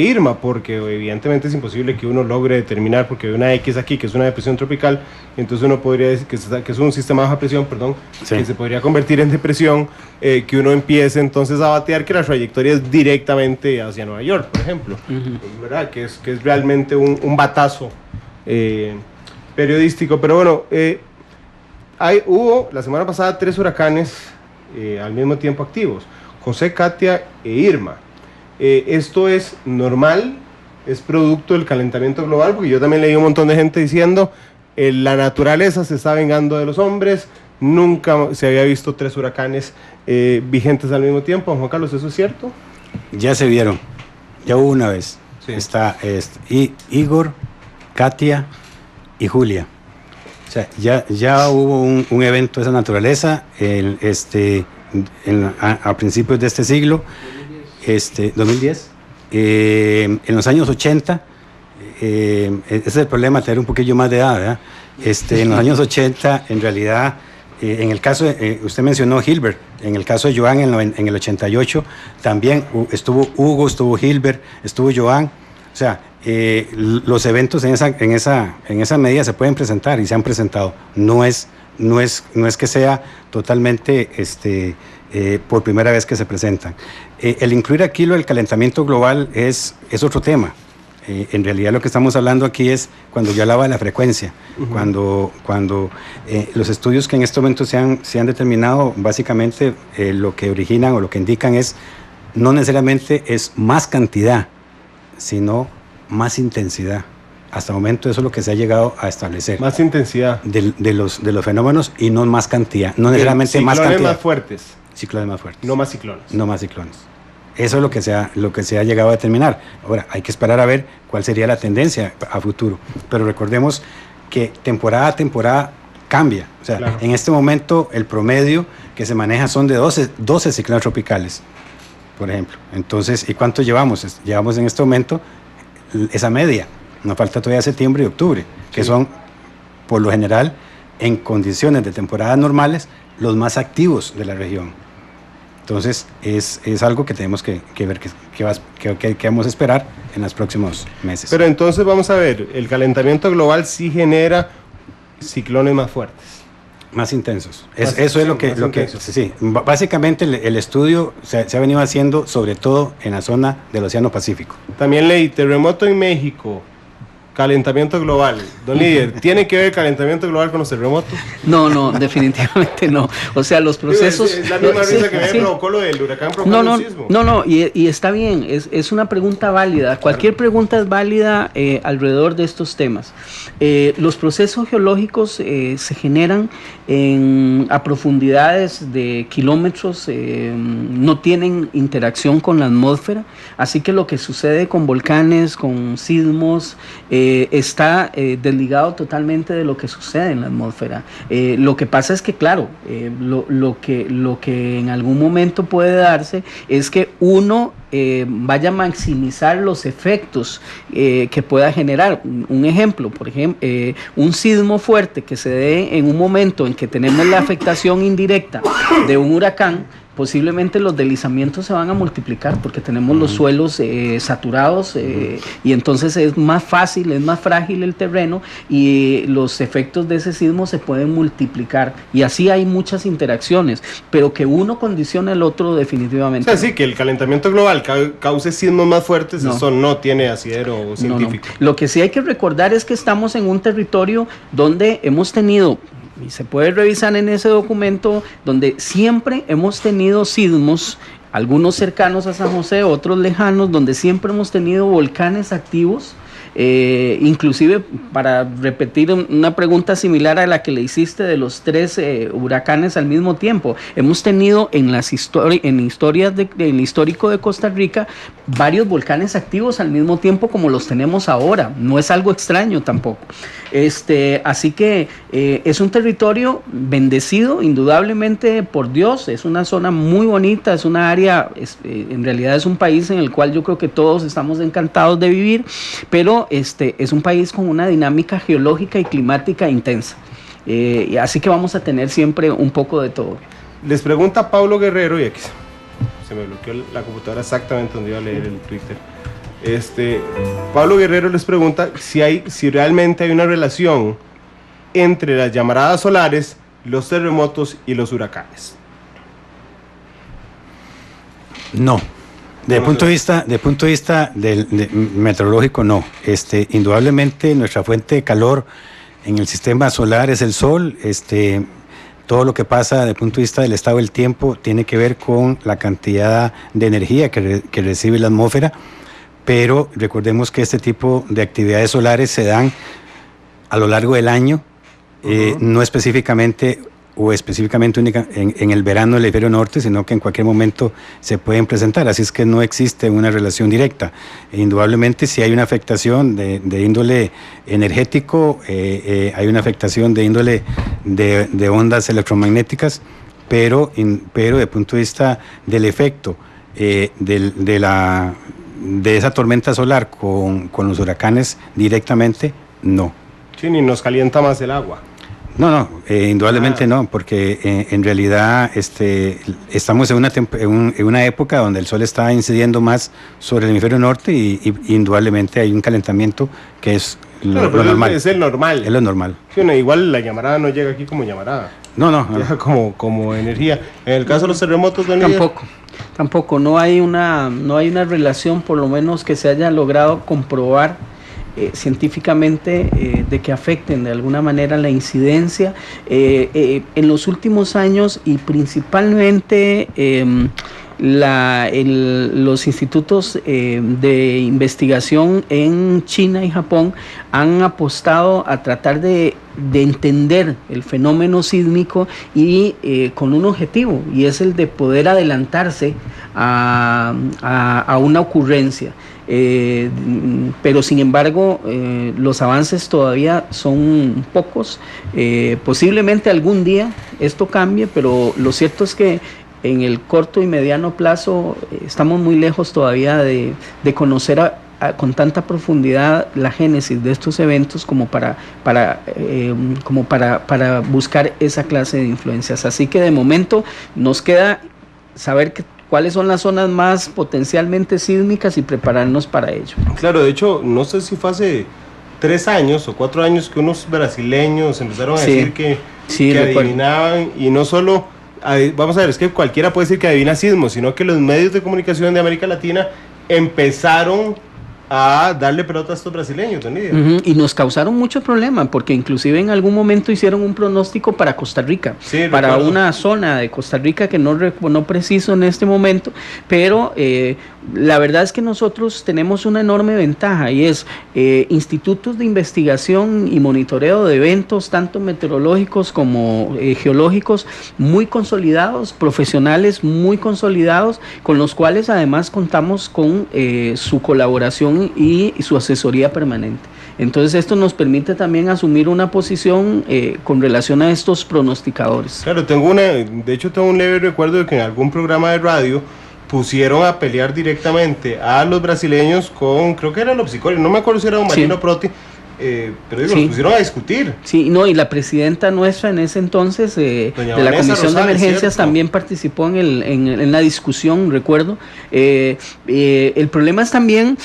Speaker 1: Irma, porque evidentemente es imposible que uno logre determinar, porque hay una X aquí, que es una depresión tropical, entonces uno podría decir que es un sistema de baja presión, que se podría convertir en depresión, que uno empiece entonces a batear que la trayectoria es directamente hacia Nueva York, por ejemplo, ¿verdad? Que es realmente un batazo periodístico. Pero bueno, hubo la semana pasada 3 huracanes al mismo tiempo activos, José, Katia e Irma. Esto es normal, es producto del calentamiento global, porque yo también leí un montón de gente diciendo la naturaleza se está vengando de los hombres, nunca se había visto 3 huracanes vigentes al mismo tiempo. Juan Carlos, ¿eso es cierto?
Speaker 2: Ya se vieron, ya hubo una vez. Sí. Está Igor, Katia y Julia. O sea, ya hubo un evento de esa naturaleza a principios de este siglo. 2010, en los años 80, ese es el problema, tener un poquillo más de edad, ¿verdad? En los años 80, en realidad, en el caso, usted mencionó Hilbert, en el caso de Joan en el 88, también estuvo Hugo, estuvo Hilbert, estuvo Joan, o sea, los eventos en esa medida se pueden presentar y se han presentado. No es que sea totalmente por primera vez que se presentan. El incluir aquí lo del calentamiento global es otro tema. En realidad lo que estamos hablando aquí es cuando yo hablaba de la frecuencia, cuando los estudios que en este momento se han determinado, básicamente lo que originan o lo que indican es no necesariamente es más cantidad, sino más intensidad. Hasta el momento eso es lo que se ha llegado a establecer.
Speaker 1: Más intensidad.
Speaker 2: De los fenómenos y no más cantidad. No necesariamente más cantidad.
Speaker 1: Ciclones más fuertes.
Speaker 2: Ciclones más fuertes.
Speaker 1: No más ciclones.
Speaker 2: No más ciclones. Eso es lo que se ha llegado a determinar. Ahora, hay que esperar a ver cuál sería la tendencia a futuro. Pero recordemos que temporada a temporada cambia. O sea, claro, en este momento el promedio que se maneja son de 12 ciclones tropicales, por ejemplo. Entonces, ¿y cuánto llevamos? Llevamos en este momento esa media. Nos falta todavía septiembre y octubre, que son, por lo general, en condiciones de temporadas normales, los más activos de la región. Entonces, es algo que tenemos que ver, que vamos a esperar en los próximos meses.
Speaker 1: Pero entonces vamos a ver, el calentamiento global sí genera ciclones más fuertes.
Speaker 2: Más intensos. Eso es lo que sí. Básicamente el estudio se ha venido haciendo sobre todo en la zona del Océano Pacífico.
Speaker 1: También leí terremoto en México, calentamiento global. Don Líder, ¿tiene que ver el calentamiento global con los terremotos?
Speaker 3: No, definitivamente no. O sea, los procesos...
Speaker 1: Es la misma risa que me provocó lo del huracán, provocó el sismo.
Speaker 3: No, y está bien, es una pregunta válida. Cualquier pregunta es válida alrededor de estos temas. Los procesos geológicos se generan a profundidades de kilómetros, no tienen interacción con la atmósfera, así que lo que sucede con volcanes, con sismos, está desligado totalmente de lo que sucede en la atmósfera. Lo que pasa es que, claro, lo que en algún momento puede darse es que uno vaya a maximizar los efectos que pueda generar. Un ejemplo, por ejemplo, un sismo fuerte que se dé en un momento en que tenemos la afectación indirecta de un huracán, posiblemente los deslizamientos se van a multiplicar porque tenemos los suelos saturados y entonces es más fácil, es más frágil el terreno y los efectos de ese sismo se pueden multiplicar y así hay muchas interacciones, pero que uno condicione al otro definitivamente.
Speaker 1: O sea, sí, que el calentamiento global cause sismos más fuertes, eso no tiene asidero científico.
Speaker 3: No. Lo que sí hay que recordar es que estamos en un territorio donde hemos tenido, y se puede revisar en ese documento, donde siempre hemos tenido sismos, algunos cercanos a San José, otros lejanos, donde siempre hemos tenido volcanes activos. Inclusive, para repetir una pregunta similar a la que le hiciste de los 3 huracanes al mismo tiempo, hemos tenido en el histórico de Costa Rica varios volcanes activos al mismo tiempo como los tenemos ahora. No es algo extraño tampoco. Así que es un territorio bendecido indudablemente por Dios, es una zona muy bonita, es una área, en realidad es un país en el cual yo creo que todos estamos encantados de vivir, pero es un país con una dinámica geológica y climática intensa, así que vamos a tener siempre un poco de todo. Les pregunta Pablo Guerrero, y aquí se me bloqueó la computadora exactamente donde iba a leer el Twitter. Pablo Guerrero les pregunta si realmente hay una relación entre las llamaradas solares, los terremotos y los huracanes.
Speaker 2: No. Desde el punto de vista meteorológico, no. Indudablemente nuestra fuente de calor en el sistema solar es el sol. Todo lo que pasa desde el punto de vista del estado del tiempo tiene que ver con la cantidad de energía que recibe la atmósfera, pero recordemos que este tipo de actividades solares se dan a lo largo del año, no específicamente única en el verano del hemisferio norte, sino que en cualquier momento se pueden presentar, así es que no existe una relación directa. Indudablemente si hay una afectación de índole energético, hay una afectación de índole de ondas electromagnéticas, pero desde el punto de vista del efecto de esa tormenta solar con los huracanes directamente, no.
Speaker 1: Sí, ni nos calienta más el agua.
Speaker 2: No, indudablemente no, porque en realidad estamos en una época donde el sol está incidiendo más sobre el hemisferio norte y indudablemente hay un calentamiento que es lo normal.
Speaker 1: Es el normal.
Speaker 2: Es lo normal.
Speaker 1: Sí, no, igual la llamarada no llega aquí como llamarada.
Speaker 2: No.
Speaker 1: Llega como energía. En el caso de los terremotos, don Líder.
Speaker 3: Tampoco, no hay una relación, por lo menos que se haya logrado comprobar científicamente de que afecten de alguna manera la incidencia. En los últimos años y principalmente los institutos de investigación en China y Japón han apostado a tratar de entender el fenómeno sísmico y con un objetivo, y es el de poder adelantarse a una ocurrencia. Pero sin embargo los avances todavía son pocos. Posiblemente algún día esto cambie, pero lo cierto es que en el corto y mediano plazo estamos muy lejos todavía de conocer con tanta profundidad la génesis de estos eventos como para buscar esa clase de influencias. Así que de momento nos queda saber cuáles son las zonas más potencialmente sísmicas y prepararnos para ello.
Speaker 1: Claro, de hecho, no sé si fue hace 3 años o 4 años que unos brasileños empezaron a decir que adivinaban, y no solo, vamos a ver, es que cualquiera puede decir que adivina sismos, sino que los medios de comunicación de América Latina empezaron a darle pelota a estos brasileños, don Líder.
Speaker 3: Y nos causaron mucho problema, porque inclusive en algún momento hicieron un pronóstico para Costa Rica, para una zona de Costa Rica que no preciso en este momento, pero la verdad es que nosotros tenemos una enorme ventaja, y es institutos de investigación y monitoreo de eventos, tanto meteorológicos como geológicos, muy consolidados, profesionales muy consolidados, con los cuales además contamos con su colaboración y su asesoría permanente. Entonces esto nos permite también asumir una posición con relación a estos pronosticadores.
Speaker 1: Claro, tengo un leve recuerdo de que en algún programa de radio pusieron a pelear directamente a los brasileños con, creo que era Lopsicori, no me acuerdo si era don Marino Proti, pero digo, los pusieron a discutir.
Speaker 3: Sí, no, y la presidenta nuestra en ese entonces de la Comisión Rosales, de Emergencias, también participó en la discusión, recuerdo. El problema es también,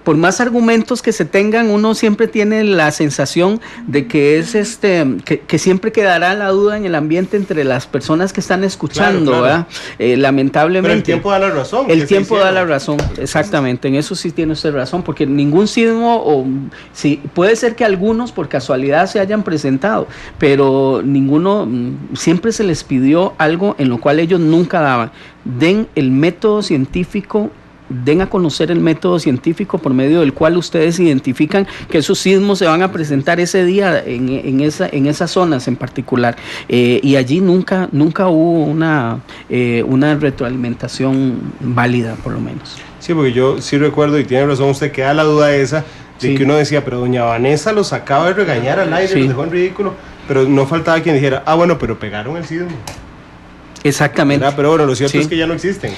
Speaker 3: por más argumentos que se tengan, uno siempre tiene la sensación de que es que siempre quedará la duda en el ambiente entre las personas que están escuchando, claro. ¿Verdad? Lamentablemente.
Speaker 1: Pero el tiempo da la razón.
Speaker 3: El tiempo da la razón, exactamente, en eso sí tiene usted razón, porque ningún sismo, si puede ser que algunos por casualidad se hayan presentado, pero ninguno, siempre se les pidió algo en lo cual ellos nunca daban: den el método científico, den a conocer el método científico por medio del cual ustedes identifican que esos sismos se van a presentar ese día en esas zonas en particular, y allí nunca hubo una retroalimentación válida, por lo menos.
Speaker 1: Sí, porque yo sí recuerdo, y tiene razón usted, que da la duda esa de que uno decía, pero doña Vanessa los acaba de regañar al aire, los dejó en ridículo, pero no faltaba quien dijera, bueno, pero pegaron el sismo.
Speaker 3: Exactamente.
Speaker 1: ¿Verdad? Pero bueno, lo cierto es que ya no existen.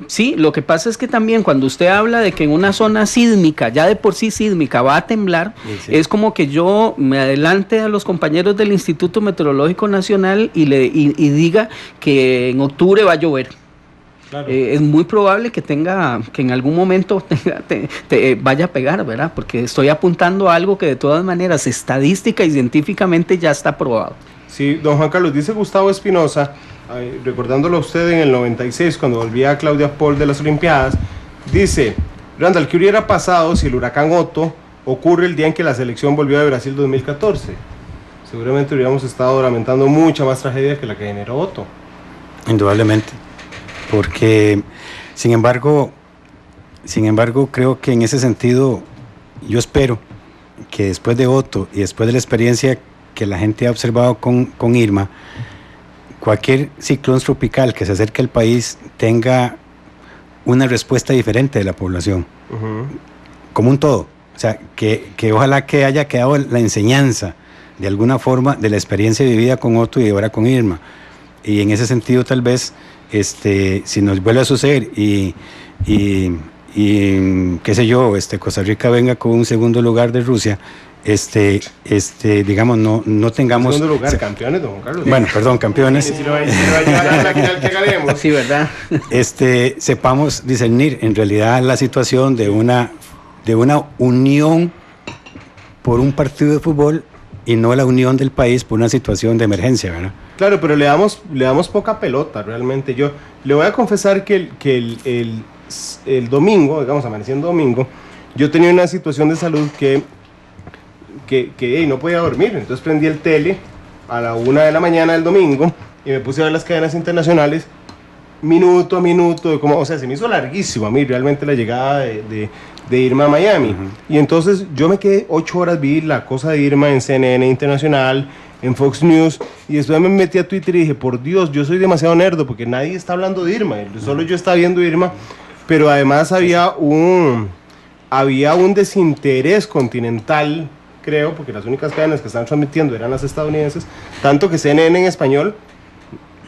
Speaker 3: Sí, lo que pasa es que también cuando usted habla de que en una zona sísmica, ya de por sí sísmica, va a temblar, es como que yo me adelante a los compañeros del Instituto Meteorológico Nacional y diga que en octubre va a llover. Claro. Es muy probable que en algún momento vaya a pegar, ¿verdad? Porque estoy apuntando a algo que de todas maneras estadística y científicamente ya está probado.
Speaker 1: Sí, don Juan Carlos, dice Gustavo Espinosa, recordándolo a usted en el 96, cuando volvía a Claudia Paul de las Olimpiadas, dice: Randall, ¿qué hubiera pasado si el huracán Otto ocurre el día en que la selección volvió de Brasil 2014? Seguramente hubiéramos estado lamentando mucha más tragedia que la que generó Otto.
Speaker 2: Indudablemente. Porque, sin embargo, creo que en ese sentido, yo espero que después de Otto y después de la experiencia que la gente ha observado con Irma, cualquier ciclón tropical que se acerque al país tenga una respuesta diferente de la población, como un todo. O sea, que ojalá que haya quedado la enseñanza, de alguna forma, de la experiencia vivida con Otto y ahora con Irma. Y en ese sentido, tal vez, si nos vuelve a suceder y qué sé yo, Costa Rica venga con un segundo lugar de Rusia, digamos, no tengamos...
Speaker 1: Segundo lugar, campeones, don Juan Carlos.
Speaker 2: Bueno, perdón, campeones.
Speaker 1: Si lo va a llevar a la final que ganemos.
Speaker 3: Sí, ¿verdad?
Speaker 2: Sepamos discernir en realidad la situación de una unión por un partido de fútbol y no la unión del país por una situación de emergencia, ¿verdad?
Speaker 1: Claro, pero le damos poca pelota realmente. Yo le voy a confesar que el domingo, digamos, amaneciendo domingo, yo tenía una situación de salud que no podía dormir. Entonces prendí el tele a la 1 de la mañana del domingo y me puse a ver las cadenas internacionales minuto a minuto, o sea, se me hizo larguísimo a mí realmente la llegada de Irma a Miami. Uh-huh. Y entonces yo me quedé 8 horas, vi la cosa de Irma en CNN Internacional, en Fox News, y después me metí a Twitter y dije, por Dios, yo soy demasiado nerdo porque nadie está hablando de Irma, solo yo estaba viendo Irma, pero además había un desinterés continental, creo, porque las únicas cadenas que estaban transmitiendo eran las estadounidenses, tanto que CNN en español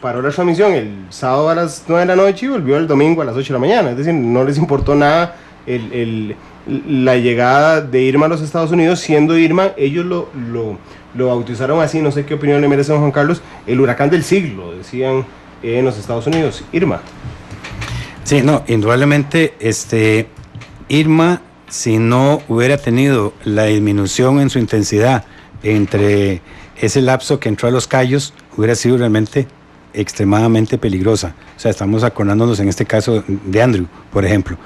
Speaker 1: paró la transmisión el sábado a las 9 de la noche y volvió el domingo a las 8 de la mañana, es decir, no les importó nada la llegada de Irma a los Estados Unidos, siendo Irma, ellos lo bautizaron así, no sé qué opinión le merece a Juan Carlos, el huracán del siglo, decían en los Estados Unidos, Irma.
Speaker 2: Sí, no, indudablemente, Irma, si no hubiera tenido la disminución en su intensidad entre ese lapso que entró a Los Cayos, hubiera sido realmente extremadamente peligrosa. O sea, estamos acordándonos en este caso de Andrew, por ejemplo.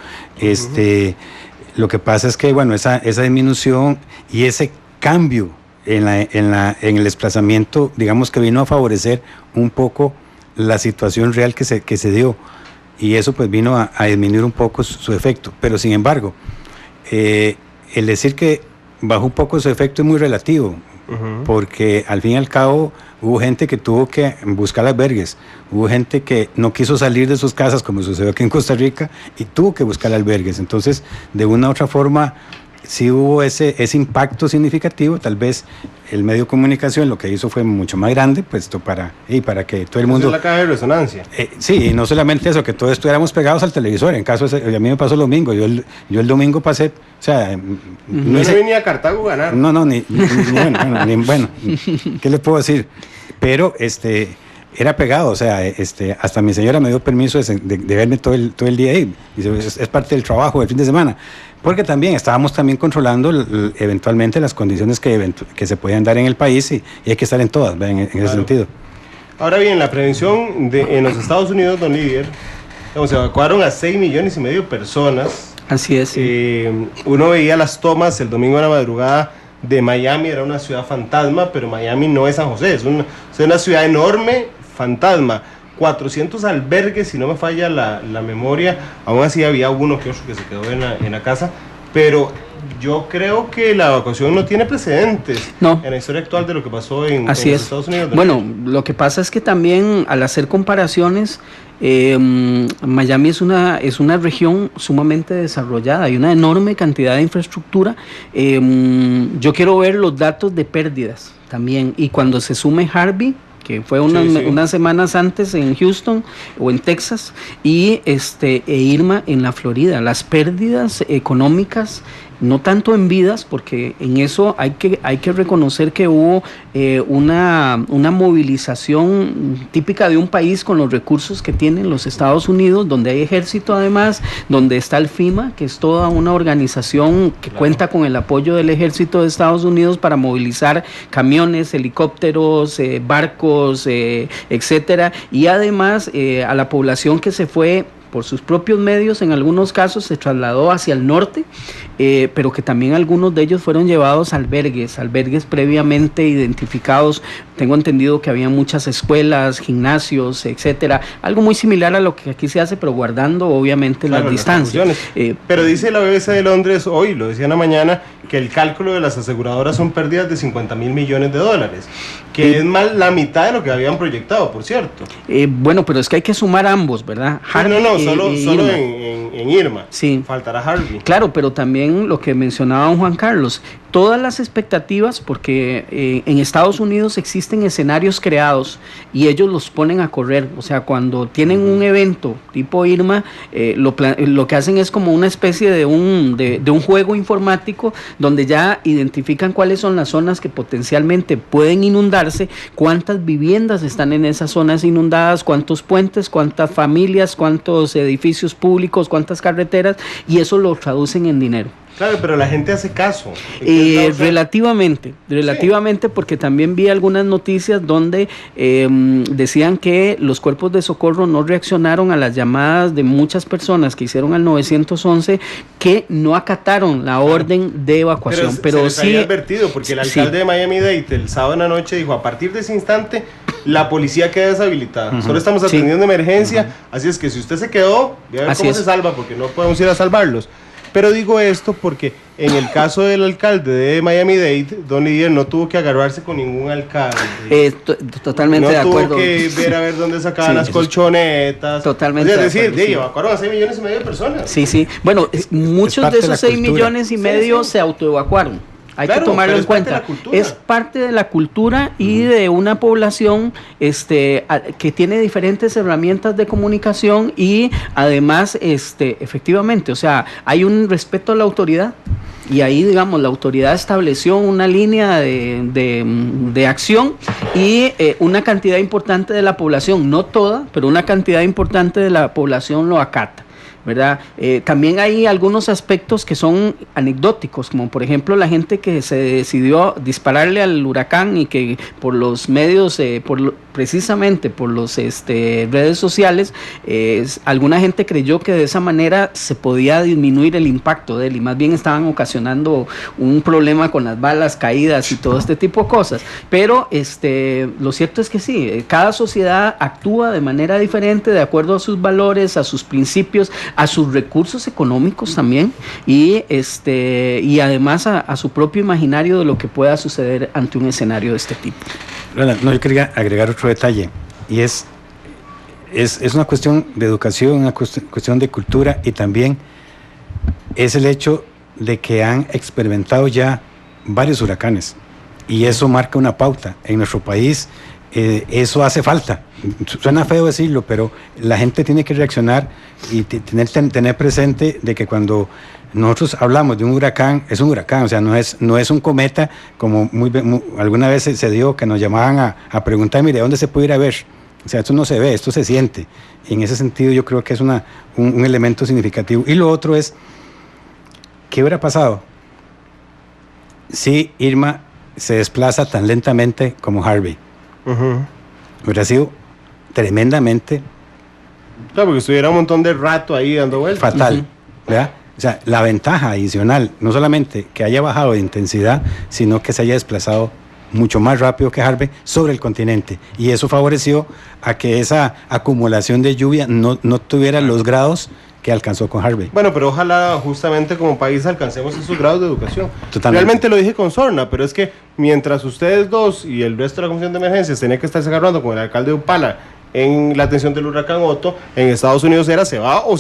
Speaker 2: Lo que pasa es que, bueno, esa disminución y ese cambio en el desplazamiento, digamos que vino a favorecer un poco la situación real que se dio, y eso pues vino a disminuir un poco su efecto. Pero sin embargo, el decir que bajó un poco su efecto es muy relativo, porque al fin y al cabo hubo gente que tuvo que buscar albergues, hubo gente que no quiso salir de sus casas, como sucedió aquí en Costa Rica, y tuvo que buscar albergues. Entonces, de una u otra forma, sí hubo ese impacto significativo. Tal vez el medio de comunicación lo que hizo fue mucho más grande, puesto para que todo el mundo...
Speaker 1: Esa es la caja de resonancia.
Speaker 2: Sí, y no solamente eso, que todos estuviéramos pegados al televisor. En caso, a mí me pasó lo domingo. Yo el domingo pasé, o sea...
Speaker 1: No venía a Cartago a ganar.
Speaker 2: No, bueno, ¿qué le puedo decir? Pero era pegado, o sea, hasta mi señora me dio permiso de verme todo el día ahí. Dice, es parte del trabajo del fin de semana. Porque también estábamos controlando eventualmente las condiciones que se podían dar en el país, y hay que estar en todas, en ese sentido.
Speaker 1: Ahora bien, la prevención en los Estados Unidos, don Lidier, se evacuaron a 6,5 millones de personas.
Speaker 3: Así es.
Speaker 1: Uno veía las tomas el domingo a la madrugada de Miami, era una ciudad fantasma, pero Miami no es San José, es una ciudad enorme, fantasma. 400 albergues, si no me falla la memoria, aún así había uno que otro que se quedó en la casa, pero yo creo que la evacuación no tiene precedentes en la historia actual de lo que pasó en los Estados Unidos.
Speaker 3: Bueno, lo que pasa es que también al hacer comparaciones, Miami es una región sumamente desarrollada, hay una enorme cantidad de infraestructura. Yo quiero ver los datos de pérdidas también, y cuando se sume Harvey, que fue unas semanas antes en Houston o en Texas, y Irma en la Florida, las pérdidas económicas, no tanto en vidas, porque en eso hay que reconocer que hubo una movilización típica de un país con los recursos que tienen los Estados Unidos, donde hay ejército además, donde está el FEMA, que es toda una organización que cuenta con el apoyo del ejército de Estados Unidos para movilizar camiones, helicópteros, barcos, etcétera, y además a la población que se fue por sus propios medios, en algunos casos se trasladó hacia el norte, pero que también algunos de ellos fueron llevados a albergues previamente identificados. Tengo entendido que había muchas escuelas, gimnasios, etcétera, algo muy similar a lo que aquí se hace, pero guardando obviamente las distancias.
Speaker 1: Pero dice la BBC de Londres hoy, lo decía en la mañana, que el cálculo de las aseguradoras son pérdidas de $50,000 millones, Que es más la mitad de lo que habían proyectado, por cierto.
Speaker 3: Bueno, pero es que hay que sumar ambos, ¿verdad?
Speaker 1: Harvey solo en Irma.
Speaker 3: Sí.
Speaker 1: Faltará Harvey.
Speaker 3: Claro, pero también lo que mencionaba don Juan Carlos, todas las expectativas, porque en Estados Unidos existen escenarios creados y ellos los ponen a correr. O sea, cuando tienen un evento tipo Irma, lo que hacen es como una especie de un juego informático donde ya identifican cuáles son las zonas que potencialmente pueden inundarse, cuántas viviendas están en esas zonas inundadas, cuántos puentes, cuántas familias, cuántos edificios públicos, cuántas carreteras, y eso lo traducen en dinero.
Speaker 1: Claro, pero la gente hace caso.
Speaker 3: Relativamente, sí. Porque también vi algunas noticias donde decían que los cuerpos de socorro no reaccionaron a las llamadas de muchas personas que hicieron al 911, que no acataron la orden de evacuación. Pero
Speaker 1: se les
Speaker 3: sí
Speaker 1: había advertido, porque el alcalde de Miami-Dade el sábado en la noche dijo: a partir de ese instante la policía queda deshabilitada. Solo estamos atendiendo emergencia, así es que si usted se quedó, voy a ver cómo se salva, porque no podemos ir a salvarlos. Pero digo esto porque en el caso del alcalde de Miami-Dade, Don Lidier no tuvo que agarrarse con ningún alcalde.
Speaker 3: Totalmente de acuerdo.
Speaker 1: No tuvo que ver a ver dónde sacaban las colchonetas.
Speaker 3: Totalmente.
Speaker 1: O sea, es decir, evacuaron a 6,5 millones de personas.
Speaker 3: Sí. Bueno, muchos de esos 6,5 millones se autoevacuaron. Hay que tomarlo en cuenta. Es parte de la cultura y de una población que tiene diferentes herramientas de comunicación y además, efectivamente, o sea, hay un respeto a la autoridad. Y ahí, digamos, la autoridad estableció una línea de acción y una cantidad importante de la población, no toda, pero una cantidad importante de la población lo acata, ¿verdad? También hay algunos aspectos que son anecdóticos, como por ejemplo la gente que se decidió dispararle al huracán y que por los medios, precisamente por las redes sociales, alguna gente creyó que de esa manera se podía disminuir el impacto de él, y más bien estaban ocasionando un problema con las balas caídas y todo este tipo de cosas. Pero lo cierto es que sí, cada sociedad actúa de manera diferente, de acuerdo a sus valores, a sus principios, a sus recursos económicos también, y además a su propio imaginario de lo que pueda suceder ante un escenario de este tipo.
Speaker 2: No, yo quería agregar otro detalle, y es una cuestión de educación, una cuestión de cultura, y también es el hecho de que han experimentado ya varios huracanes, y eso marca una pauta en nuestro país. Eso hace falta. Suena feo decirlo, pero la gente tiene que reaccionar y tener presente de que cuando nosotros hablamos de un huracán, es un huracán, o sea, no es un cometa, como alguna vez se dio que nos llamaban a preguntar: mire, ¿dónde se puede ir a ver? O sea, esto no se ve, esto se siente. Y en ese sentido yo creo que es un elemento significativo. Y lo otro es, ¿qué hubiera pasado si Irma se desplaza tan lentamente como Harvey? Hubiera sido tremendamente,
Speaker 1: claro, porque estuviera un montón de rato ahí dando vueltas.
Speaker 2: Fatal, ¿verdad? O sea, la ventaja adicional, no solamente que haya bajado de intensidad, sino que se haya desplazado mucho más rápido que Harvey sobre el continente, y eso favoreció a que esa acumulación de lluvia no tuviera los grados que alcanzó con Harvey.
Speaker 1: Bueno, pero ojalá justamente como país alcancemos esos grados de educación.
Speaker 2: Totalmente.
Speaker 1: Realmente lo dije con sorna, pero es que mientras ustedes dos y el resto de la Comisión de Emergencias tenían que estarse agarrando con el alcalde de Upala en la atención del huracán Otto, en Estados Unidos era se va o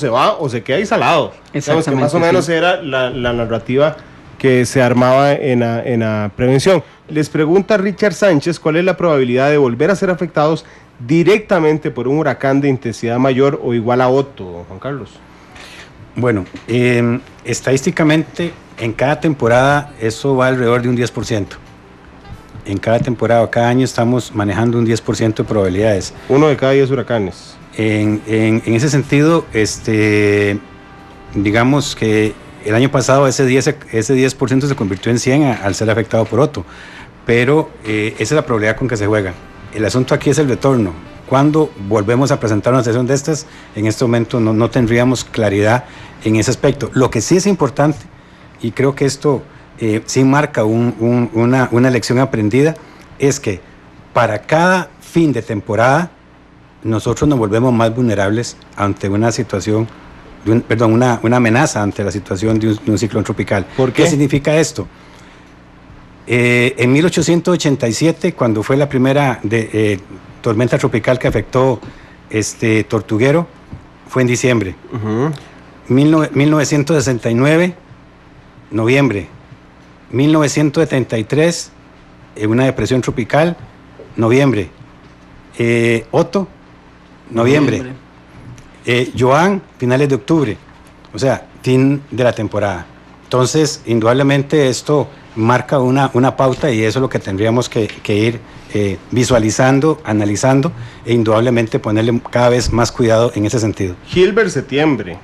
Speaker 1: se queda ahí salado. Exactamente, que más o menos era la narrativa que se armaba en la prevención. Les pregunta Richard Sánchez: ¿cuál es la probabilidad de volver a ser afectados directamente por un huracán de intensidad mayor o igual a Otto, Juan Carlos?
Speaker 2: Bueno, estadísticamente en cada temporada eso va alrededor de un 10%. En cada temporada, cada año estamos manejando un 10% de probabilidades.
Speaker 1: 1 de cada 10 huracanes.
Speaker 2: En ese sentido, digamos que el año pasado ese 10% se convirtió en 100 al ser afectado por Otto, pero esa es la probabilidad con que se juega. El asunto aquí es el retorno. Cuando volvemos a presentar una sesión de estas, en este momento no tendríamos claridad en ese aspecto. Lo que sí es importante, y creo que esto sí marca una lección aprendida, es que para cada fin de temporada nosotros nos volvemos más vulnerables ante una situación, una amenaza ante la situación de un ciclón tropical.
Speaker 1: ¿Por qué?
Speaker 2: ¿Qué significa esto? En 1887, cuando fue la primera tormenta tropical que afectó Tortuguero, fue en diciembre. 1969, noviembre. 1973, una depresión tropical, noviembre. Otto, noviembre. Joan, finales de octubre. O sea, fin de la temporada. Entonces, indudablemente esto marca una pauta y eso es lo que tendríamos que ir visualizando, analizando e indudablemente ponerle cada vez más cuidado en ese sentido.
Speaker 1: Gilbert, septiembre.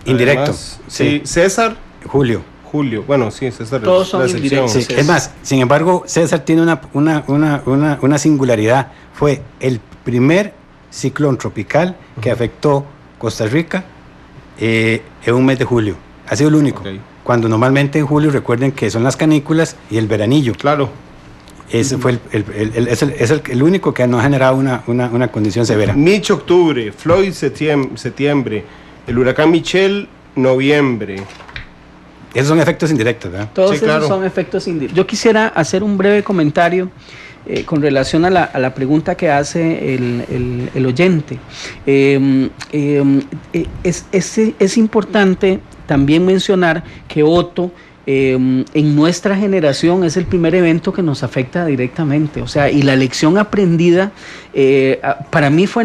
Speaker 2: Indirecto.
Speaker 1: Además, sí. César.
Speaker 2: Julio.
Speaker 1: Bueno, sí, César.
Speaker 3: Todos son indirectos.
Speaker 2: Sí, es más, sin embargo, César tiene una singularidad. Fue el primer ciclón tropical que afectó Costa Rica en un mes de julio. Ha sido el único. Okay. Cuando normalmente en julio, recuerden que son las canículas y el veranillo.
Speaker 1: Claro.
Speaker 2: Ese fue el único que no ha generado una condición severa.
Speaker 1: Mitch, octubre. Floyd, septiembre. El huracán Michelle, noviembre.
Speaker 2: Esos son efectos indirectos, ¿verdad?
Speaker 3: Todos esos son efectos indirectos. Yo quisiera hacer un breve comentario con relación a la pregunta que hace el oyente. Es importante también mencionar que Otto en nuestra generación es el primer evento que nos afecta directamente, o sea, y la lección aprendida para mí fue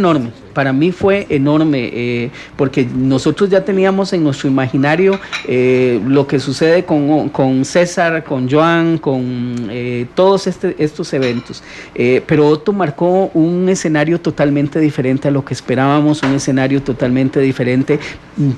Speaker 3: enorme. Porque nosotros ya teníamos en nuestro imaginario lo que sucede con César, con Joan, con todos estos eventos. Pero Otto marcó un escenario totalmente diferente a lo que esperábamos, un escenario totalmente diferente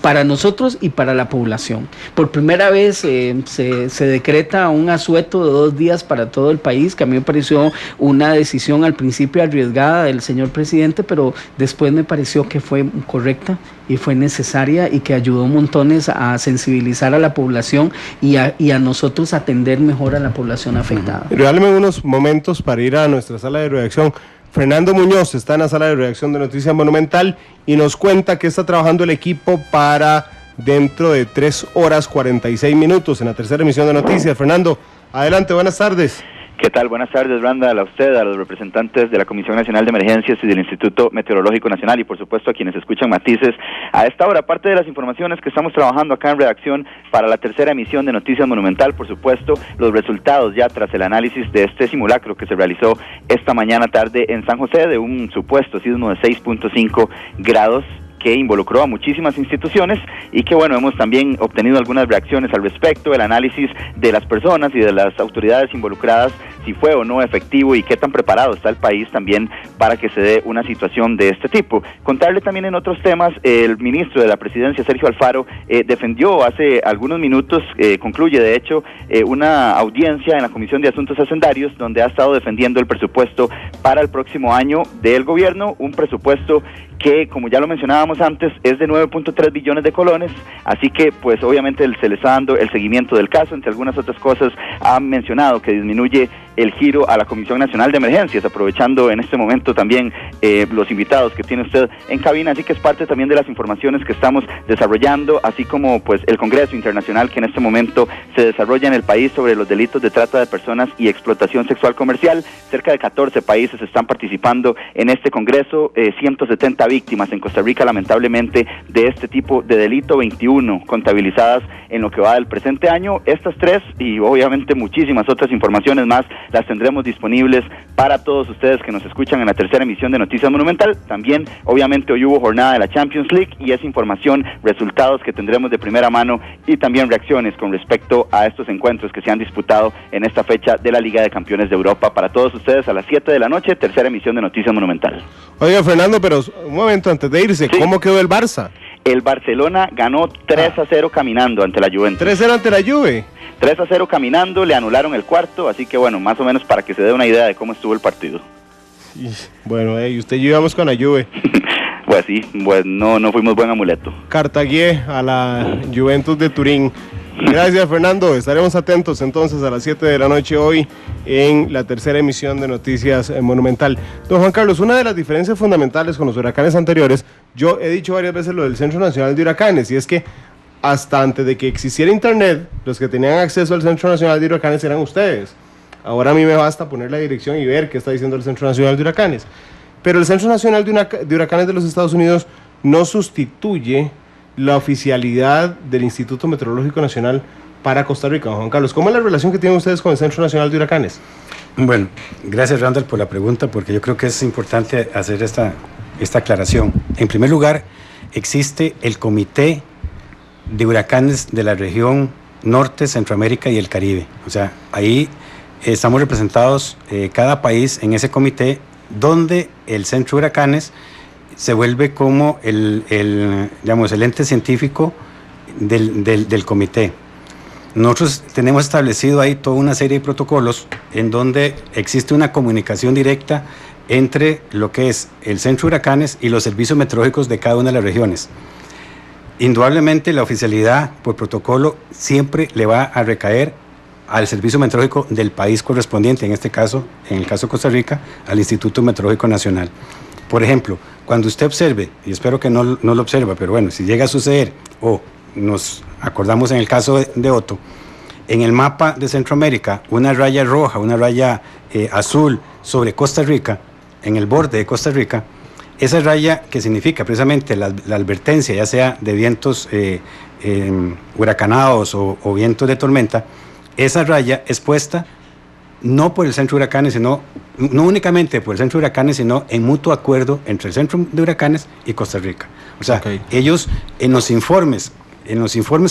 Speaker 3: para nosotros y para la población. Por primera vez se decreta un asueto de 2 días para todo el país, que a mí me pareció una decisión al principio arriesgada del señor presidente, pero después me pareció que fue correcta y fue necesaria y que ayudó montones a sensibilizar a la población y a nosotros atender mejor a la población afectada.
Speaker 1: Regálame unos momentos para ir a nuestra sala de redacción. Fernando Muñoz está en la sala de redacción de Noticias Monumental y nos cuenta que está trabajando el equipo para dentro de 3 horas 46 minutos en la tercera emisión de Noticias. Fernando, adelante, buenas tardes.
Speaker 4: ¿Qué tal? Buenas tardes, Randall, a usted, a los representantes de la Comisión Nacional de Emergencias y del Instituto Meteorológico Nacional y por supuesto a quienes escuchan Matices a esta hora. Parte de las informaciones que estamos trabajando acá en redacción para la tercera emisión de Noticias Monumental, por supuesto, los resultados ya tras el análisis de este simulacro que se realizó esta mañana tarde en San José de un supuesto sismo de 6.5 grados que involucró a muchísimas instituciones y que bueno, hemos también obtenido algunas reacciones al respecto, el análisis de las personas y de las autoridades involucradas, si fue o no efectivo y qué tan preparado está el país también para que se dé una situación de este tipo. Contarle también en otros temas, el ministro de la Presidencia, Sergio Alfaro, defendió hace algunos minutos, concluye de hecho, una audiencia en la Comisión de Asuntos Hacendarios, donde ha estado defendiendo el presupuesto para el próximo año del gobierno, un presupuesto que, como ya lo mencionábamos antes, es de 9.3 billones de colones, así que pues obviamente se le está dando el seguimiento del caso. Entre algunas otras cosas ha mencionado que disminuye el giro a la Comisión Nacional de Emergencias, aprovechando en este momento también los invitados que tiene usted en cabina, así que es parte también de las informaciones que estamos desarrollando, así como pues el Congreso Internacional que en este momento se desarrolla en el país sobre los delitos de trata de personas y explotación sexual comercial. Cerca de 14 países están participando en este Congreso, 170 víctimas en Costa Rica lamentablemente de este tipo de delito, 21 contabilizadas en lo que va del presente año. Estas 3 y obviamente muchísimas otras informaciones más las tendremos disponibles para todos ustedes que nos escuchan en la tercera emisión de Noticias Monumental. También obviamente hoy hubo jornada de la Champions League y es información, resultados que tendremos de primera mano y también reacciones con respecto a estos encuentros que se han disputado en esta fecha de la Liga de Campeones de Europa. Para todos ustedes a las 7 de la noche, tercera emisión de Noticias Monumental.
Speaker 1: Oiga, Fernando, pero un momento antes de irse, sí. ¿Cómo quedó el Barça?
Speaker 4: El Barcelona ganó 3-0 caminando ante la Juventus.
Speaker 1: 3-0 ante la Juve.
Speaker 4: 3-0 caminando, le anularon el cuarto, así que bueno, más o menos para que se dé una idea de cómo estuvo el partido.
Speaker 1: Bueno, usted y yo íbamos con la Juve.
Speaker 4: Pues sí, pues no fuimos buen amuleto.
Speaker 1: Cartagué a la Juventus de Turín. Gracias, Fernando. Estaremos atentos entonces a las 7 de la noche hoy en la tercera emisión de Noticias Monumental. Don Juan Carlos, una de las diferencias fundamentales con los huracanes anteriores, yo he dicho varias veces lo del Centro Nacional de Huracanes, y es que hasta antes de que existiera internet, los que tenían acceso al Centro Nacional de Huracanes eran ustedes. Ahora a mí me basta poner la dirección y ver qué está diciendo el Centro Nacional de Huracanes. Pero el Centro Nacional de Huracanes de los Estados Unidos no sustituye la oficialidad del Instituto Meteorológico Nacional para Costa Rica. Juan Carlos, ¿cómo es la relación que tienen ustedes con el Centro Nacional de Huracanes?
Speaker 2: Bueno, gracias Randall por la pregunta, porque yo creo que es importante hacer esta aclaración. En primer lugar, existe el Comité de Huracanes de la región Norte, Centroamérica y el Caribe. O sea, ahí estamos representados cada país en ese comité, donde el Centro de Huracanes se vuelve como digamos, el ente científico del comité. Nosotros tenemos establecido ahí toda una serie de protocolos en donde existe una comunicación directa entre lo que es el Centro de Huracanes y los servicios meteorológicos de cada una de las regiones. Indudablemente la oficialidad por protocolo siempre le va a recaer al servicio meteorológico del país correspondiente, en este caso, en el caso de Costa Rica, al Instituto Meteorológico Nacional. Por ejemplo, cuando usted observe, y espero que no lo observa, pero bueno, si llega a suceder, o nos acordamos en el caso de Otto, en el mapa de Centroamérica, una raya roja, una raya azul sobre Costa Rica, en el borde de Costa Rica, esa raya que significa precisamente la advertencia, ya sea de vientos huracanados o vientos de tormenta, esa raya es puesta no por el Centro de Huracanes, sino no únicamente por el Centro de Huracanes, sino en mutuo acuerdo entre el Centro de Huracanes y Costa Rica. O sea, ellos en los informes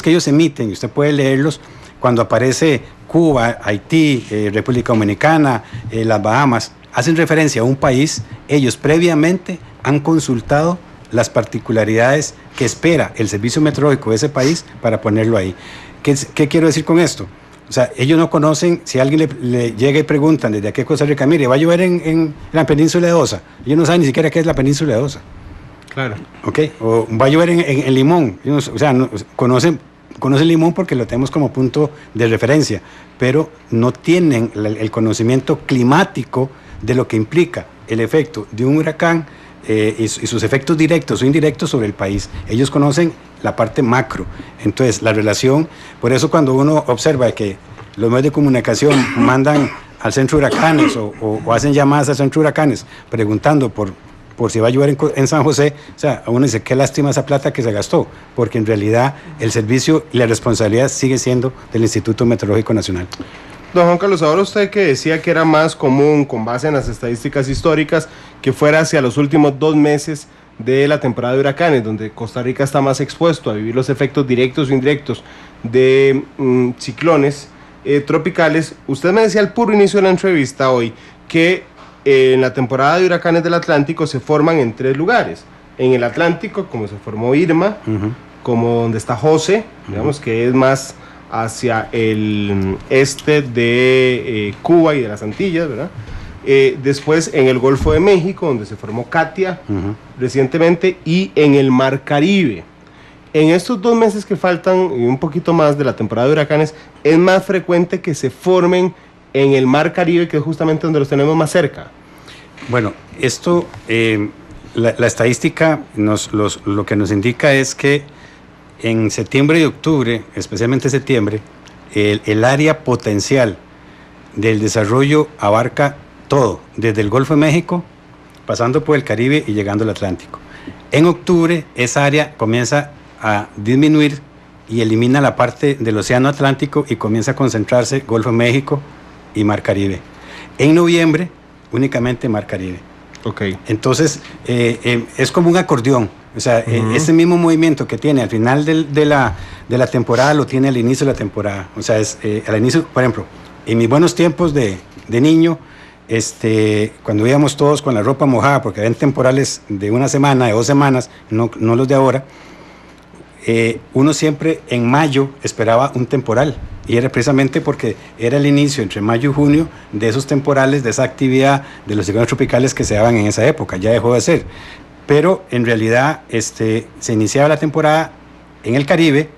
Speaker 2: que ellos emiten, y usted puede leerlos, cuando aparece Cuba, Haití, República Dominicana, las Bahamas, hacen referencia a un país, ellos previamente han consultado las particularidades que espera el servicio meteorológico de ese país para ponerlo ahí. ¿Qué quiero decir con esto? O sea, ellos no conocen, si alguien le llega y preguntan desde aquí a Costa Rica, mire, va a llover en la península de Osa, ellos no saben ni siquiera qué es la península de Osa. Claro. ¿Ok? O va a llover en Limón, o sea, conocen Limón porque lo tenemos como punto de referencia, pero no tienen el conocimiento climático de lo que implica el efecto de un huracán y sus efectos directos o indirectos sobre el país. Ellos conocen la parte macro. Entonces, la relación, por eso cuando uno observa que los medios de comunicación mandan al Centro de Huracanes o hacen llamadas al Centro de Huracanes preguntando por si va a llover en San José, o sea, uno dice, qué lástima esa plata que se gastó, porque en realidad el servicio y la responsabilidad sigue siendo del Instituto Meteorológico Nacional.
Speaker 1: Don Juan Carlos, ahora usted que decía que era más común, con base en las estadísticas históricas, que fuera hacia los últimos 2 meses de la temporada de huracanes, donde Costa Rica está más expuesto a vivir los efectos directos o indirectos de ciclones tropicales. Usted me decía al puro inicio de la entrevista hoy que en la temporada de huracanes del Atlántico se forman en 3 lugares. En el Atlántico, como se formó Irma, como donde está José, digamos que es más hacia el este de Cuba y de las Antillas, ¿verdad? Después en el Golfo de México, donde se formó Katia recientemente, y en el Mar Caribe. En estos 2 meses que faltan y un poquito más de la temporada de huracanes, es más frecuente que se formen en el Mar Caribe, que es justamente donde los tenemos más cerca.
Speaker 2: Bueno, esto, la estadística lo que nos indica es que en septiembre y octubre, especialmente septiembre, el área potencial del desarrollo abarca todo, desde el Golfo de México, pasando por el Caribe y llegando al Atlántico. En octubre, esa área comienza a disminuir y elimina la parte del Océano Atlántico y comienza a concentrarse Golfo de México y Mar Caribe. En noviembre, únicamente Mar Caribe.
Speaker 1: Okay.
Speaker 2: Entonces, es como un acordeón. O sea, ese mismo movimiento que tiene al final de la temporada lo tiene al inicio de la temporada. O sea, al inicio, por ejemplo, en mis buenos tiempos de niño, cuando íbamos todos con la ropa mojada, porque habían temporales de 1 semana, de 2 semanas, no los de ahora, uno siempre en mayo esperaba un temporal, y era precisamente porque era el inicio entre mayo y junio de esos temporales, de esa actividad de los ciclones tropicales que se daban en esa época. Ya dejó de ser, pero en realidad se iniciaba la temporada en el Caribe,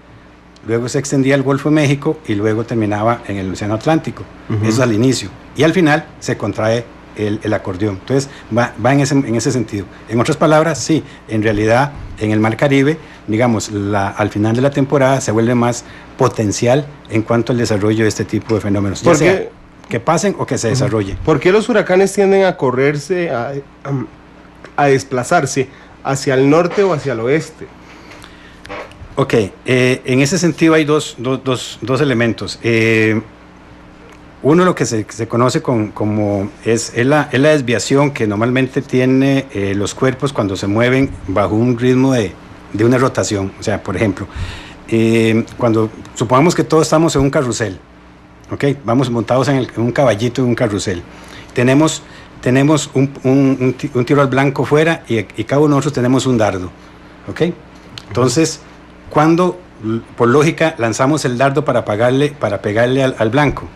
Speaker 2: luego se extendía al Golfo de México y luego terminaba en el Océano Atlántico. Eso es al inicio, y al final se contrae el acordeón. Entonces va en ese sentido. En otras palabras, sí, en realidad en el Mar Caribe digamos, al final de la temporada se vuelve más potencial en cuanto al desarrollo de este tipo de fenómenos. Ya sea que pasen o que se desarrollen.
Speaker 1: ¿Por qué los huracanes tienden a correrse, a desplazarse hacia el norte o hacia el oeste?
Speaker 2: Ok, en ese sentido hay dos elementos. Uno, lo que se conoce como es la desviación que normalmente tiene los cuerpos cuando se mueven bajo un ritmo de una rotación. O sea, por ejemplo, cuando supongamos que todos estamos en un carrusel, ¿okay? Vamos montados en un caballito de un carrusel. Tenemos un tiro al blanco fuera y cada uno de nosotros tenemos un dardo. ¿Okay? Entonces, cuando, por lógica, lanzamos el dardo para pegarle al blanco,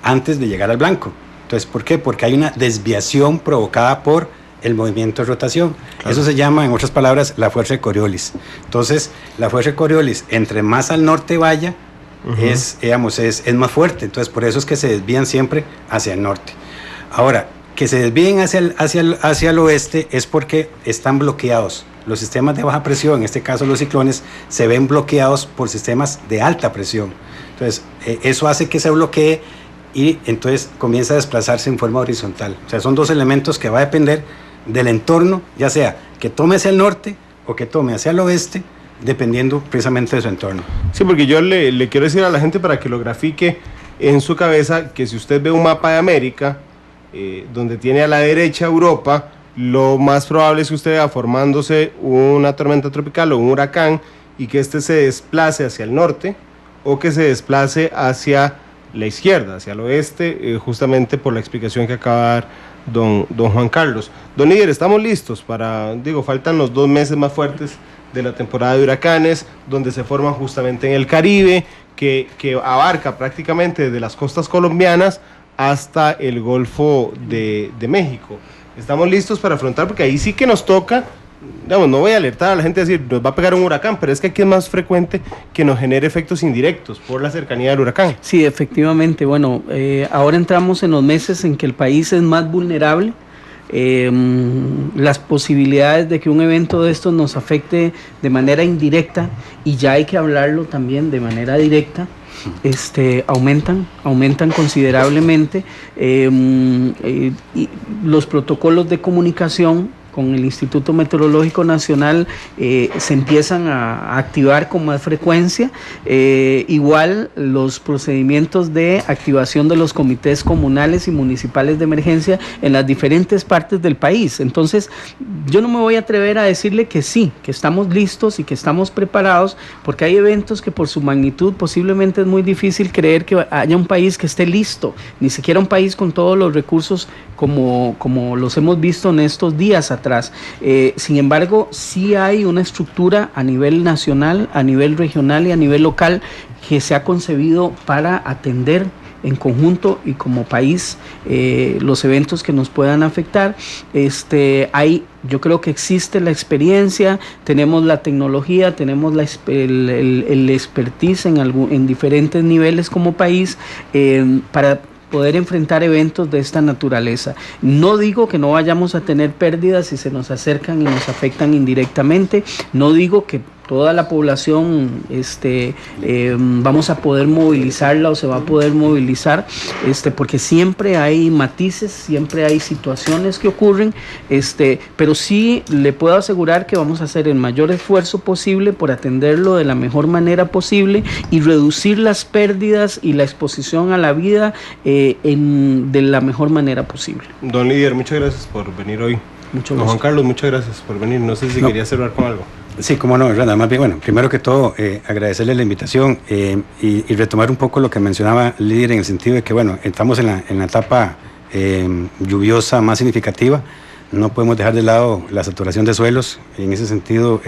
Speaker 2: antes de llegar al blanco. Entonces, ¿por qué? Porque hay una desviación provocada por el movimiento de rotación. Claro. Eso se llama, en otras palabras, la fuerza de Coriolis. Entonces, la fuerza de Coriolis, entre más al norte vaya, es más fuerte. Entonces, por eso es que se desvían siempre hacia el norte. Ahora, que se desvíen hacia el oeste es porque están bloqueados. Los sistemas de baja presión, en este caso los ciclones, se ven bloqueados por sistemas de alta presión. Entonces, eso hace que se bloquee y entonces comienza a desplazarse en forma horizontal. O sea, son dos elementos que va a depender del entorno, ya sea que tome hacia el norte o que tome hacia el oeste, dependiendo precisamente de su entorno.
Speaker 1: Sí, porque yo le quiero decir a la gente para que lo grafique en su cabeza, que si usted ve un mapa de América, donde tiene a la derecha Europa, lo más probable es que usted vea formándose una tormenta tropical o un huracán y que este se desplace hacia el norte o que se desplace hacia la izquierda, hacia el oeste, justamente por la explicación que acaba de dar don Juan Carlos. Don líder, estamos listos faltan los 2 meses más fuertes de la temporada de huracanes, donde se forman justamente en el Caribe, que abarca prácticamente desde las costas colombianas hasta el Golfo de México. Estamos listos para afrontar, porque ahí sí que nos toca, no voy a alertar a la gente a decir, nos va a pegar un huracán, pero es que aquí es más frecuente que nos genere efectos indirectos por la cercanía del huracán.
Speaker 3: Sí, efectivamente. Bueno, ahora entramos en los meses en que el país es más vulnerable. Las posibilidades de que un evento de estos nos afecte de manera indirecta, y ya hay que hablarlo también de manera directa, aumentan considerablemente. Y los protocolos de comunicación con el Instituto Meteorológico Nacional se empiezan a activar con más frecuencia. Igual los procedimientos de activación de los comités comunales y municipales de emergencia en las diferentes partes del país. Entonces, yo no me voy a atrever a decirle que sí, que estamos listos y que estamos preparados, porque hay eventos que por su magnitud posiblemente es muy difícil creer que haya un país que esté listo, ni siquiera un país con todos los recursos como los hemos visto en estos días atrás. Sin embargo, sí hay una estructura a nivel nacional, a nivel regional y a nivel local que se ha concebido para atender en conjunto y como país los eventos que nos puedan afectar. Yo creo que existe la experiencia, tenemos la tecnología, tenemos el expertise en diferentes niveles como país para poder enfrentar eventos de esta naturaleza. No digo que no vayamos a tener pérdidas si se nos acercan y nos afectan indirectamente, no digo que toda la población vamos a poder movilizarla o se va a poder movilizar, porque siempre hay matices, siempre hay situaciones que ocurren, pero sí le puedo asegurar que vamos a hacer el mayor esfuerzo posible por atenderlo de la mejor manera posible y reducir las pérdidas y la exposición a la vida de la mejor manera posible.
Speaker 1: Don líder, muchas gracias por venir hoy.
Speaker 3: Mucho
Speaker 1: gusto. Juan Carlos, muchas gracias por venir. No sé si quería cerrar con algo.
Speaker 2: Sí, cómo no, Randa. Más bien, bueno, primero que todo, agradecerle la invitación y retomar un poco lo que mencionaba el líder, en el sentido de que, bueno, estamos en la etapa lluviosa más significativa. No podemos dejar de lado la saturación de suelos. En ese sentido,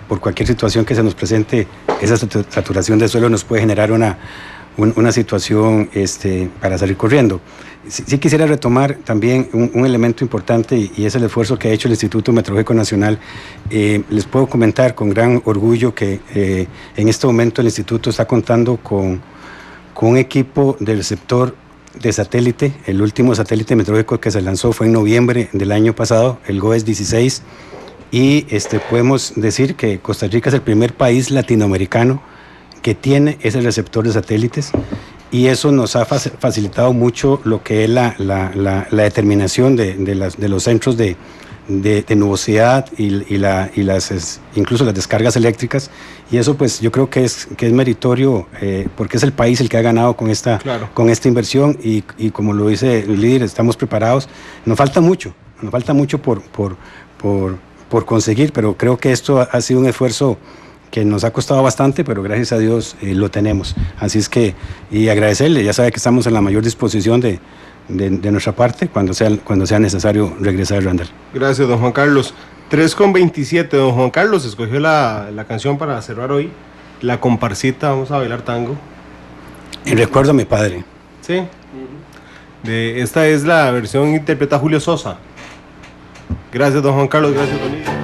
Speaker 2: por cualquier situación que se nos presente, esa saturación de suelos nos puede generar una situación para salir corriendo. Sí quisiera retomar también un elemento importante, y es el esfuerzo que ha hecho el Instituto Meteorológico Nacional. Les puedo comentar con gran orgullo que en este momento el Instituto está contando con un equipo del receptor de satélite. El último satélite meteorológico que se lanzó fue en noviembre del año pasado, el GOES 16. y podemos decir que Costa Rica es el primer país latinoamericano que tiene ese receptor de satélites, y eso nos ha facilitado mucho lo que es la determinación de los centros de nubosidad incluso las descargas eléctricas, y eso pues yo creo que es meritorio, porque es el país el que ha ganado con esta inversión, y como lo dice el líder, estamos preparados. Nos falta mucho por conseguir, pero creo que esto ha sido un esfuerzo que nos ha costado bastante, pero gracias a Dios lo tenemos. Así es que, y agradecerle, ya sabe que estamos en la mayor disposición de nuestra parte cuando sea necesario regresar, Randall.
Speaker 1: Gracias, don Juan Carlos. 3:27, don Juan Carlos escogió la canción para cerrar hoy, la comparsita, vamos a bailar tango.
Speaker 2: En recuerdo a mi padre.
Speaker 1: Sí. Esta es la versión interpreta Julio Sosa. Gracias, don Juan Carlos, gracias, don Lidia.